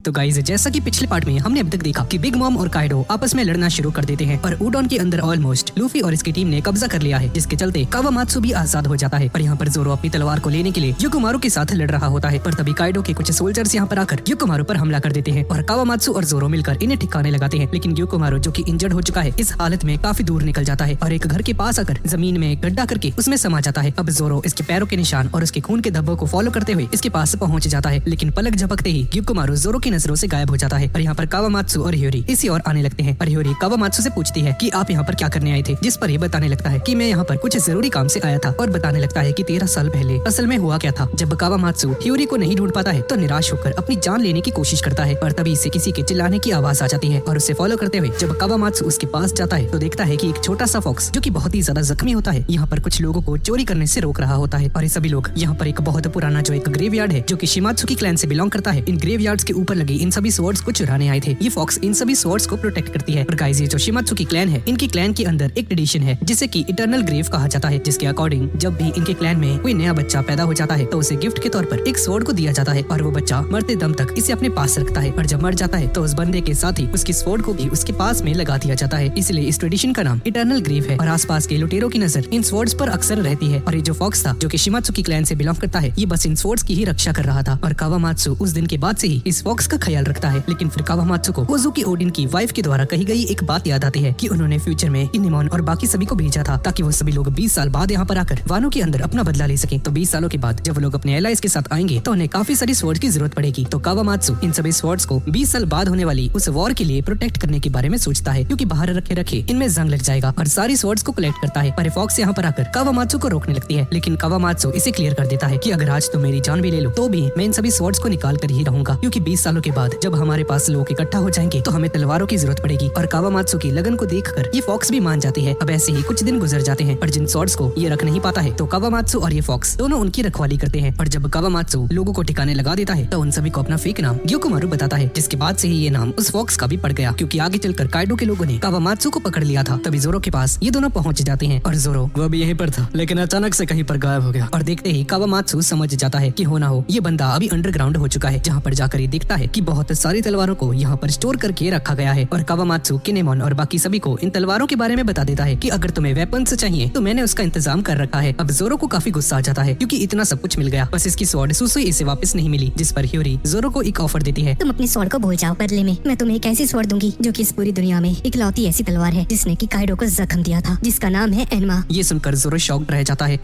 तो गाइस, जैसा कि पिछले पार्ट में हमने अब तक देखा कि बिग मॉम और काइडो आपस में लड़ना शुरू कर देते हैं और उडोन के अंदर ऑलमोस्ट लूफी और इसकी टीम ने कब्जा कर लिया है, जिसके चलते कावामात्सु भी आजाद हो जाता है। और यहाँ पर जोरो अपनी तलवार को लेने के लिए युकोमारू के साथ लड़ रहा होता है, पर तभी काइडो के कुछ सोल्जर्स यहाँ पर आकर युकोमारू पर हमला कर देते हैं और कावामात्सु और जोरो मिलकर इन्हें ठिकाने लगाते हैं। लेकिन युकोमारू, जो कि इंजर्ड हो चुका है, इस हालत में काफी दूर निकल जाता है और एक घर के पास आकर जमीन में गड्ढा करके उसमें समा जाता है। अब जोरो इसके पैरों के निशान और उसके खून के धब्बों को फॉलो करते हुए इसके पास पहुंच जाता है, लेकिन पलक झपकते ही युकोमारू जोरो की नजरों से गायब हो जाता है। और यहाँ पर कावामात्सु और ह्योरी इसी और आने लगते हैं और ह्योरी कावामात्सु से पूछती है कि आप यहाँ पर क्या करने आए थे, जिस पर ये बताने लगता है कि मैं यहाँ पर कुछ जरूरी काम से आया था और बताने लगता है कि 13 साल पहले असल में हुआ क्या था। जब कावामात्सु ह्योरी को नहीं ढूंढ पाता है तो निराश होकर अपनी जान लेने की कोशिश करता है और तभी इसे किसी के चिल्लाने की आवाज आ जाती है और उसे फॉलो करते हुए जब कावामात्सु उसके पास जाता है तो देखता है कि एक छोटा सा फॉक्स, जो कि बहुत ही ज्यादा जख्मी होता है, यहाँ पर कुछ लोगों को चोरी करने से रोक रहा होता है। और ये सभी लोग यहाँ पर एक बहुत पुराना जो एक ग्रेवयार्ड है, जो कि शिमात्सुकी क्लैन से बिलोंग करता है, इन ग्रेवयार्ड्स के ऊपर लगे इन सभी स्वॉर्ड्स को चुराने आए थे। ये फॉक्स इन सभी स्वॉर्ड्स को प्रोटेक्ट करती है। और गाइस, ये जो शिमात्सुकी क्लैन है, इनकी क्लैन के अंदर एक ट्रेडिशन है जिसे कि इटर्नल ग्रेव कहा जाता है, जिसके अकॉर्डिंग जब भी इनके क्लैन में कोई नया बच्चा पैदा हो जाता है तो उसे गिफ्ट के तौर पर एक स्वॉर्ड को दिया जाता है और वो बच्चा मरते दम तक इसे अपने पास रखता है। और जब मर जाता है तो उस बंदे के साथ ही उसकी स्वॉर्ड को भी उसके पास में लगा दिया जाता है। इसलिए इस ट्रेडिशन का नाम इटर्नल ग्रेव है। और आसपास के लुटेरों की नजर इन स्वॉर्ड्स पर अक्सर रहती है। और ये जो फॉक्स था, जो कि शिमात्सुकी क्लैन से बिलोंग करता है, ये बस इन स्वॉर्ड्स की ही रक्षा कर रहा था। और कावामात्सु उस दिन के बाद से ही इस फॉक्स का ख्याल रखता है। लेकिन फिर कावामात्सु को कोजुकी ओडिन की वाइफ के द्वारा कही गई एक बात याद आती है कि उन्होंने फ्यूचर में किनेमोन और बाकी सभी को भेजा था ताकि वो सभी लोग 20 साल बाद यहाँ पर आकर वानो के अंदर अपना बदला ले सके। तो 20 सालों के बाद जब वो लोग अपने एलाइज के साथ आएंगे तो उन्हें काफी सारी स्वॉर्ड की जरूरत पड़ेगी। तो कावामात्सु इन सभी स्वॉर्ड्स को 20 साल बाद होने वाली उस वॉर के लिए प्रोटेक्ट करने के बारे में सोचता है, क्योंकि बाहर रखे रखे इनमें जंग लग जाएगा। और सारी स्वॉर्ड्स को कलेक्ट करता है। पर फॉक्स यहाँ पर आकर कावामात्सु को रोकने लगती है, लेकिन कावामात्सु इसे क्लियर कर देता है कि अगर आज तो मेरी जान भी ले लो तो भी मैं इन सभी स्वॉर्ड्स को निकाल कर ही रहूंगा, क्योंकि 20 सालों के बाद जब हमारे पास लोग इकट्ठा हो जाएंगे तो हमें तलवारों की जरूरत पड़ेगी। और कावामात्सु की लगन को देखकर ये फॉक्स भी मान जाती है। अब ऐसे ही कुछ दिन गुजर जाते हैं और जिन स्वॉर्ड्स को ये रख नहीं पाता है तो कावामात्सु और ये फॉक्स दोनों उनकी रखवाली करते हैं। और जब कावामात्सु लोगों को ठिकाने लगा देता है तो उन सभी को अपना फेक नाम युकोमारू बताता है, जिसके बाद से ही ये नाम उस फॉक्स का भी पड़ गया, क्योंकि आगे चलकर काइडो के लोगों ने कावामात्सु को पकड़ लिया था। तभी जोरो के पास ये दोनों पहुंच जाते हैं और जोरो वो भी यहीं पर था, लेकिन अचानक से कहीं पर गायब हो गया। और देखते ही कावामात्सु समझ जाता है कि हो ना हो ये बंदा अभी अंडरग्राउंड हो चुका है, जहाँ पर जाकर ये देखता है कि बहुत सारी तलवारों को यहाँ पर स्टोर करके रखा गया है। और कावामात्सु किनेमोन और बाकी सभी को इन तलवारों के बारे में बता देता है कि अगर तुम्हें वेपन्स चाहिए तो मैंने उसका इंतजाम कर रखा है। अब जोरो को काफी गुस्सा आ जाता है, क्योंकि इतना सब कुछ मिल गया, बस इसकी स्वॉर्ड सुसुई इसे वापस नहीं मिली। जिस पर ह्योरी जोरो को एक ऑफर देती है, तुम अपनी स्वॉर्ड को भूल जाओ, बदले में मैं तुम्हें एक ऐसी स्वॉर्ड दूंगी जो कि इस पूरी दुनिया में इकलौती ऐसी तलवार है जिसने कि काइडो को जख्म दिया था, जिसका नाम है एनमा। ये सुनकर जोरो शॉक्ड रह जाता है।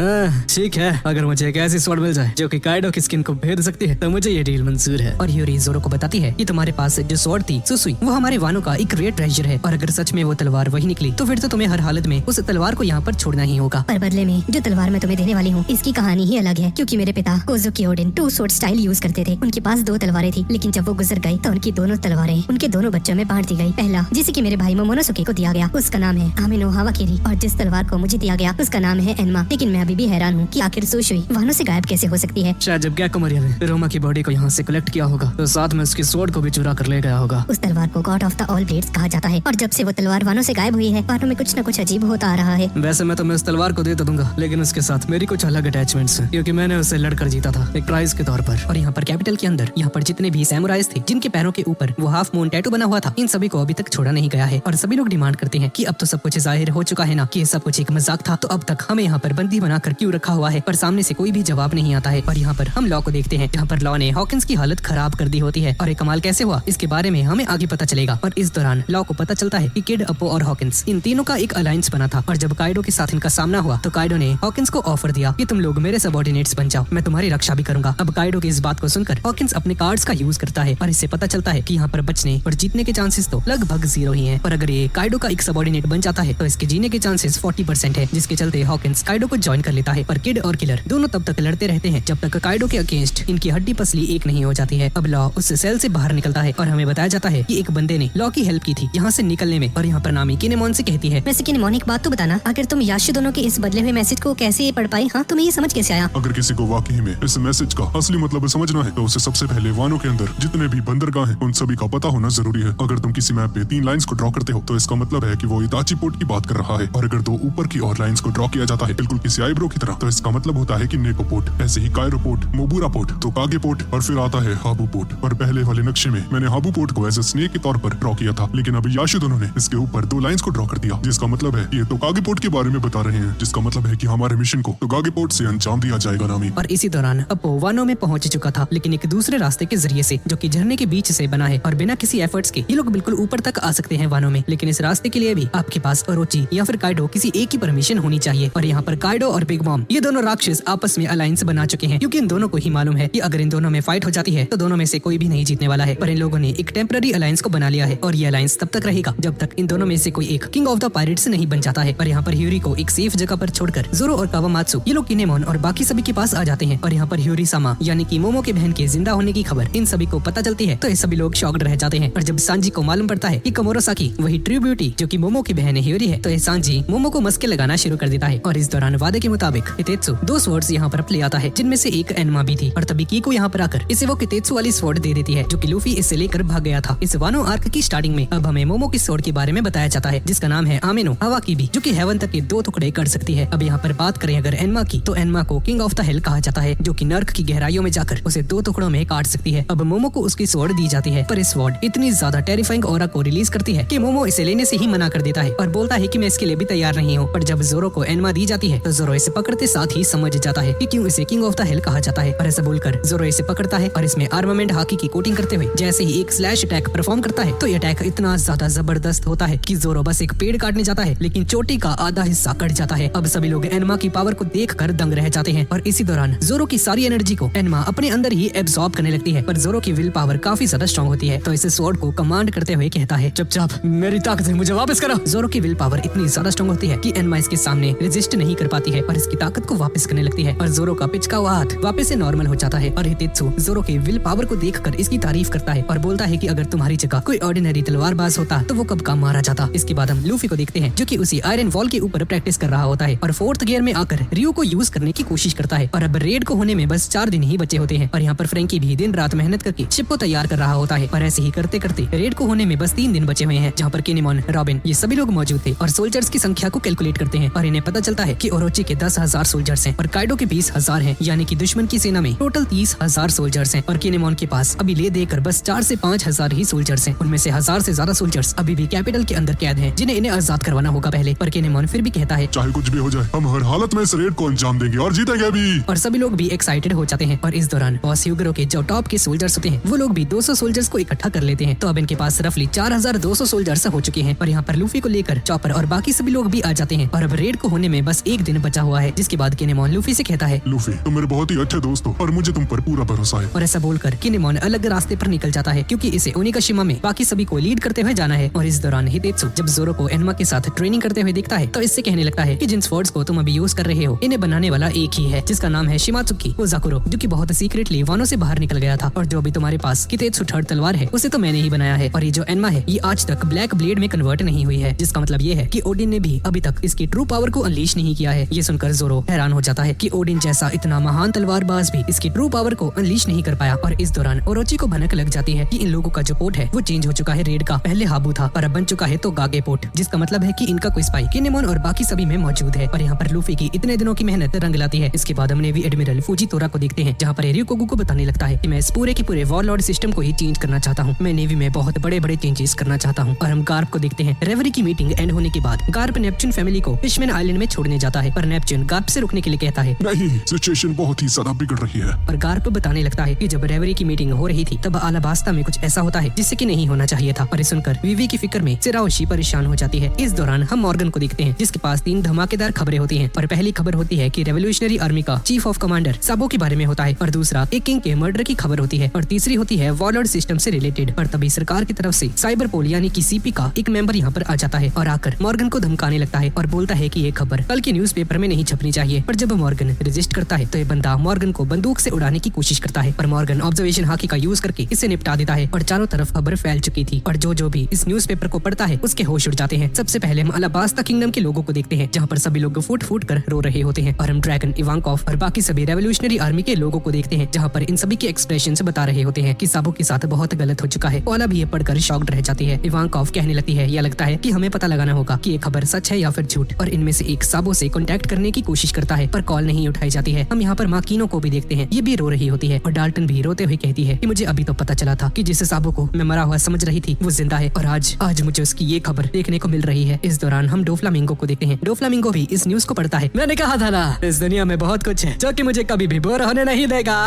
ठीक है, अगर मुझे एक ऐसी स्वॉर्ड मिल जाए जो कि काइडो की स्किन को भेद सकती है तो मुझे ये डील मंजूर है। और ह्योरी जोरो को बताती है कि तुम्हारे पास जो स्वॉर्ड थी सुसुई, वो हमारे वानो का एक रेयर ट्रेजर है, और अगर सच में वो तलवार वही निकली तो फिर तो तुम्हें हर हालत में उस तलवार को यहाँ पर छोड़ना ही होगा। पर बदले में जो तलवार मैं तुम्हें देने वाली हूँ इसकी कहानी ही अलग है, क्योंकि मेरे पिता कोजुकी ओडिन 2 स्वॉर्ड स्टाइल यूज करते थे। उनके पास 2 तलवारें थी, लेकिन जब वो गुजर गए तो उनकी दोनों तलवारें उनके दोनों बच्चों में बांट दी गई। पहला, जिसे कि मेरे भाई मोमोनोसुके को दिया गया, उसका नाम है आमिनो हावाकिरी, और जिस तलवार को मुझे दिया गया उसका नाम है एनमा। लेकिन मैं अभी भी हैरान हूँ कि आखिर सुसुई वानो से गायब कैसे हो सकती है। शायद जब गैकोमोरिया ने रोमा की बॉडी को यहाँ से कलेक्ट किया होगा तो साथ में उसकी स्वॉर्ड को भी चुरा कर ले गया होगा। उस तलवार को God of the all blades कहा जाता है, और जब से वो तलवार वानो से गायब हुई है वानो में कुछ न कुछ अजीब होता आ रहा है। वैसे मैं तुम्हें उस तलवार को दे तो दूंगा, लेकिन उसके साथ मेरी कुछ अलग अटैचमेंट्स हैं, क्योंकि मैंने उसे लड़कर जीता था एक प्राइज के तौर पर। और यहाँ पर कैपिटल के अंदर यहाँ पर जितने भी सैमुराइज थे जिनके पैरों के ऊपर वो हाफ मून टैटू बना हुआ था, इन सभी को अभी तक छोड़ा नहीं गया है। और सभी लोग डिमांड करते हैं कि अब तो सब कुछ जाहिर हो चुका है ना कि ये सब कुछ एक मजाक था, तो अब तक हमें यहाँ पर बंदी बनाकर क्यों रखा हुआ है। पर सामने से कोई भी जवाब नहीं आता है। और यहाँ पर हम लॉ को देखते हैं, जहाँ पर लॉ ने हॉकिंस की हालत खराब कर दी होती है, और ये कमाल कैसे हुआ इसके बारे में हमें आगे पता चलेगा। और इस दौरान लॉ को पता चलता है कि किड, अपो और हॉकिंस इन तीनों का एक अलायंस बना था। और जब काइडो के साथ इनका सामना हुआ तो काइडो ने हॉकिंस को ऑफर दिया कि तुम लोग मेरे सबऑर्डिनेट्स बन जाओ, मैं तुम्हारी रक्षा भी करूंगा। अब काइडो की इस बात को सुनकर हॉकिंस अपने कार्ड्स का यूज करता है और इससे पता चलता है कि यहाँ पर बचने और जीतने के चांसेस तो लगभग 0 ही हैं। और अगर ये काइडो का एक सबऑर्डिनेट बन जाता है तो इसके जीने के चांसेस 40% है, जिसके चलते हॉकिंस काइडो को ज्वाइन कर लेता है। पर किड और किलर दोनों तब तक लड़ते रहते हैं जब तक काइडो के अगेंस्ट इनकी हड्डी पसली एक नहीं हो जाती है। अब लॉ उस सेल से बाहर निकलता है और हमें बताया जाता है कि एक बंदे ने लॉ की हेल्प की थी यहाँ से निकलने में। और यहाँ पर नामी किनेमोन से कहती है, वैसे किनेमोन एक बात तो बताना, अगर तुम याशु दोनों के इस बदले हुए मैसेज को कैसे पढ़ पाई? हाँ, तुम्हें ये समझ कैसे आया? अगर किसी को वाकई में इस मैसेज का असली मतलब समझना है तो उसे सबसे पहले वानो के अंदर जितने भी बंदरगाह हैं उन सभी का पता होना जरूरी है। अगर तुम किसी मैप पे 3 लाइंस को ड्रॉ करते हो तो इसका मतलब है कि वो इताची पोर्ट की बात कर रहा है, और अगर 2 ऊपर की और लाइंस को ड्रॉ किया जाता है बिल्कुल किसी आईब्रो की तरह तो इसका मतलब होता है कि नेको पोर्ट, ऐसे ही कायरो पोर्ट, मोबुरा पोर्ट, तो कागे पोर्ट, और फिर आता है हाबू पोर्ट। और पहले पहले वाले नक्शे में मैंने हाबू पोर्ट को एज ए स्नेक के तौर पर ड्रॉ किया था, लेकिन अभी याशिदोनो ने इसके ऊपर 2 लाइंस को ड्रॉ कर दिया, जिसका मतलब है ये तोकागे पोर्ट के बारे में बता रहे हैं, जिसका मतलब है कि हमारे मिशन को तोकागे पोर्ट से अंजाम दिया जाएगा नामी। और इसी दौरान अप्पो वानो में पहुंच चुका था, लेकिन एक दूसरे रास्ते के जरिए से, जो कि झरने के बीच से बना है और बिना किसी एफर्ट्स के ये लोग बिल्कुल ऊपर तक आ सकते हैं वानो में। लेकिन इस रास्ते के लिए भी आपके पास ओरोची या फिर काइडो किसी एक की परमिशन होनी चाहिए। और यहाँ पर काइडो और बिग मॉम ये दोनों राक्षस आपस में अलायंस बना चुके हैं, क्योंकि इन दोनों को ही मालूम है कि अगर इन दोनों में फाइट हो जाती है तो दोनों में से कोई भी नहीं जीतने वाला है। पर इन लोगों ने एक टेम्पररी अलायंस को बना लिया है, और ये अलायंस तब तक रहेगा जब तक इन दोनों में से कोई एक किंग ऑफ द पायरेट्स नहीं बन जाता है। और यहाँ पर ह्यूरी को एक सेफ जगह पर छोड़कर जोरो और कावामात्सु ये लोग किनेमोन और बाकी सभी के पास आ जाते हैं। और यहाँ पर ह्यूरी सामा यानी कि मोमो के बहन के जिंदा होने की खबर इन सभी को पता चलती है, तो ये सभी लोग शॉक्ड रह जाते हैं। और जब सांजी को मालूम पड़ता है कि कोमोरोसाकी वही ट्रू ब्यूटी जो कि मोमो की बहन ह्यूरी है, तो ये सांजी मोमो को मस्के लगाना शुरू कर देता है। और इस दौरान वादे के मुताबिक कितेत्सु 2 स्वॉर्ड्स यहाँ पर प्ले आता है, जिनमें से एक एनमा भी थी। और तभी कीको यहाँ पर आकर इसे वो कितेत्सु वाली स्वॉर्ड दे देती है, जो कि लूफी इससे लेकर भाग गया था। इस वानो आर्क की स्टार्टिंग में अब हमें मोमो की स्वॉर्ड के बारे में बताया जाता है, जिसका नाम है आमेनो हवा की भी, जो कि हेवन तक के 2 टुकड़े कर सकती है। अब यहाँ पर बात करें अगर एनमा की, तो एनमा को किंग ऑफ द हेल कहा जाता है, जो कि नर्क की गहराइयों में जाकर उसे 2 टुकड़ों में काट सकती है। अब मोमो को उसकी स्वॉर्ड दी जाती है, पर इस स्वॉर्ड इतनी ज्यादा टेरिफाइंग ऑरा को रिलीज करती है कि मोमो इसे लेने से ही मना कर देता है और बोलता है कि मैं इसके लिए भी तैयार नहीं हूँ। पर जब जोरो को एनमा दी जाती है तो जोरो इसे पकड़ते साथ ही समझ जाता है कि क्यों इसे किंग ऑफ द हेल कहा जाता है। और ऐसा बोलकर जोरो इसे पकड़ता है और इसमें आर्मामेंट हाकी की कोटिंग करते हुए जैसे ही एक स्लैश अटैक परफॉर्म करता है, तो ये अटैक इतना ज्यादा जबरदस्त होता है कि जोरो बस एक पेड़ काटने जाता है, लेकिन चोटी का आधा हिस्सा कट जाता है। अब सभी लोग एनमा की पावर को देखकर दंग रह जाते हैं। और इसी दौरान जोरो की सारी एनर्जी को एनमा अपने अंदर ही एब्सॉर्ब करने लगती है। पर जोरो की विल पावर काफी ज्यादा स्ट्रॉन्ग होती है, तो इसे स्वॉर्ड को कमांड करते हुए कहता है, चुपचाप मेरी ताकत है, मुझे वापस करो। जोरो की विल पावर इतनी ज्यादा स्ट्रॉन्ग होती है कि एनमा इसके सामने रेजिस्ट नहीं कर पाती है और इसकी ताकत को वापस करने लगती है। और जोरो का पिचका हुआ हाथ वापस से नॉर्मल हो जाता है। और हितेत्सु जोरो के विल पावर को देखकर इसकी तारीफ करता है और बोलता है कि अगर तुम्हारी जगह कोई ऑर्डिनरी तलवारबाज होता तो वो कब का मारा जाता। इसके बाद हम लूफी को देखते हैं, जो कि उसी आयरन वॉल के ऊपर प्रैक्टिस कर रहा होता है और 4th गियर में आकर रियो को यूज करने की कोशिश करता है। और अब रेड को होने में बस 4 दिन ही बचे होते हैं। और यहाँ पर फ्रैंकी भी दिन रात मेहनत करके शिप को तैयार कर रहा होता है। और ऐसे ही करते करते रेड को होने में बस 3 दिन बचे हुए हैं, जहाँ पर किनेमोन, रॉबिन ये सभी लोग मौजूद थे और सोल्जर्स की संख्या को कैलकुलेट करते हैं। और इन्हें पता चलता है कि ओरोची के 10,000 सोल्जर्स हैं और काइडो के 20,000 हैं, यानी कि दुश्मन की सेना में टोटल 30,000 सोल्जर्स हैं। और किनेमोन के पास अभी ले देकर बस 4 से 5,000 ही सोल्जर्स हैं। उनमें से 1000 से ज्यादा सोल्जर्स अभी भी कैपिटल के अंदर कैद हैं, जिन्हें इन्हें आजाद करवाना होगा पहले। पर किनेमोन फिर भी कहता है, चाहे कुछ भी हो जाए हम हर हालत में इस रेड को अंजाम देंगे और जीतेंगे भी। और सभी लोग भी एक्साइटेड हो जाते हैं। और इस दौरान बॉस ह्यूगरो के जो टॉप के सोल्जर्स होते हैं वो लोग भी 200 सोल्जर्स को इकट्ठा कर लेते हैं। तो अब इनके पास रफली 4200 सोल्जर्स हो चुके हैं। और यहाँ पर लूफी को लेकर चॉपर और बाकी सभी लोग भी आ जाते हैं। और अब रेड को होने में बस 1 दिन बचा हुआ है, जिसके बाद किनेमोन लूफी से कहता है, लूफी तुम मेरे बहुत ही अच्छे दोस्त हो और मुझे तुम पर पूरा भरोसा है। और ऐसा बोलकर किनेमोन अलग रास्ते पर निकल जाता है, क्योंकि इसे ओनिकाशिमा में बाकी सभी को लीड करते हुए जाना है। और इस दौरान हितेत्सु जब जोरो को एनमा के साथ ट्रेनिंग करते हुए देखता है, तो इससे कहने लगता है कि जिन स्वॉर्ड्स को तुम अभी यूज कर रहे हो इन्हें बनाने वाला एक ही है, जिसका नाम है शिमात्सुकी ओजाकुरो, जो कि बहुत सीक्रेटली वानो से बाहर निकल गया था। और जो अभी तुम्हारे पास कितेत्सु 3rd तलवार है उसे तो मैंने ही बनाया है। और ये जो एनमा है ये आज तक ब्लैक ब्लेड में कन्वर्ट नहीं हुई है, जिसका मतलब ये है कि ओडिन ने भी अभी तक इसकी ट्रू पावर को अनलीश नहीं किया है। ये सुनकर जोरो हैरान हो जाता है कि ओडिन जैसा इतना महान तलवारबाज भी इसकी ट्रू पावर को अनलीश नहीं कर पाया। और इस दौरान ओरोची को भनक लग जाती है कि इन लोगों का जो पोर्ट है वो चेंज हो चुका है रेड का, पहले हाबू था और अब बन चुका है तो गागे पोर्ट, जिसका मतलब है कि इनका कोई स्पाई किनेमोन और बाकी सभी में मौजूद है। और यहाँ पर लूफी की इतने दिनों की मेहनत रंग लाती है। इसके बाद हम नेवी एडमिरल फूजितोरा को देखते हैं, जहाँ पर रियोकोगु को बताने लगता है कि मैं इस पूरे के पूरे वॉरलॉर्ड सिस्टम को ही चेंज करना चाहता हूँ, मैं नेवी में बहुत बड़े बड़े चेंजेस करना चाहता हूँ। और हम गार्प को देखते हैं। रेवरी की मीटिंग एंड होने के बाद गार्प नेपच्यून फैमिली को फिशमैन आइलैंड में छोड़ने जाता है, पर नेपच्यून गार्प से रुकने के लिए कहता है, नहीं सिचुएशन बहुत ही ज्यादा बिगड़ रही है। और गार्प बताने लगता है कि जब रेवरी की मीटिंग हो रही थी तब अलाबास्ता में कुछ ऐसा होता है जिससे कि नहीं होना चाहिए था। और ये सुनकर विवी की फिक्र में सिराओशी परेशान हो जाती है। इस दौरान हम मॉर्गन को देखते हैं, जिसके पास 3 धमाकेदार खबरें होती हैं। और पहली खबर होती है कि रेवोल्यूशनरी आर्मी का चीफ ऑफ कमांडर साबो के बारे में होता है, और दूसरा एक किंग के मर्डर की खबर होती है, और तीसरी होती है वॉरलॉर्ड सिस्टम से रिलेटेड। और तभी सरकार की तरफ से साइबरपोल यानी कि सीपी का एक मेंबर यहाँ पर आ जाता है और आकर मॉर्गन को धमकाने लगता है और बोलता है कि ये खबर कल के न्यूज़पेपर में नहीं छपनी चाहिए। पर जब मॉर्गन रजिस्ट करता है तो ये बंदा मॉर्गन को बंदूक से उड़ाने की कोशिश करता है, पर मॉर्गन ऑब्जर्वेशन हाकी का यूज करके इसे निपटा देता है। और चारों तरफ खबर फैल चुकी थी और जो भी इस न्यूज़पेपर को पढ़ता है उसके होश उड़ जाते हैं। सबसे पहले हम अलाबास्ता किंगडम के लोगों को देखते हैं, जहाँ पर सभी लोग फूट फूट कर रो रहे होते हैं। और हम ड्रैगन इवांकोव और बाकी सभी रेवोल्यूशनरी आर्मी के लोगों को देखते हैं, जहाँ पर इन सभी के एक्सप्रेशन बता रहे होते हैं कि साबो के साथ बहुत गलत हो चुका है। ओला भी ये पढ़कर शॉक्ड रह जाती है। इवांकोव कहने लगती है, या लगता है कि हमें पता लगाना होगा कि ये खबर सच है या फिर झूठ। और इनमें से एक साबो से कांटेक्ट करने की कोशिश करता है, पर कॉल नहीं उठाई जाती है। हम यहाँ पर माकिनो को भी देखते हैं, ये भी रो रही होती है और डाल्टन भी रोते हुए कहती है कि मुझे अभी तो पता चला था कि जिस साबू को मैं मरा हुआ समझ रही थी वो जिंदा है और आज मुझे उसकी ये खबर देखने को मिल रही है। इस दौरान हम डोफ्लामिंगो को देखते हैं। डोफ्लामिंगो भी इस न्यूज को पढ़ता है। मैंने कहा था ना, इस दुनिया में बहुत कुछ है जो कि मुझे कभी भी बोर होने नहीं देगा।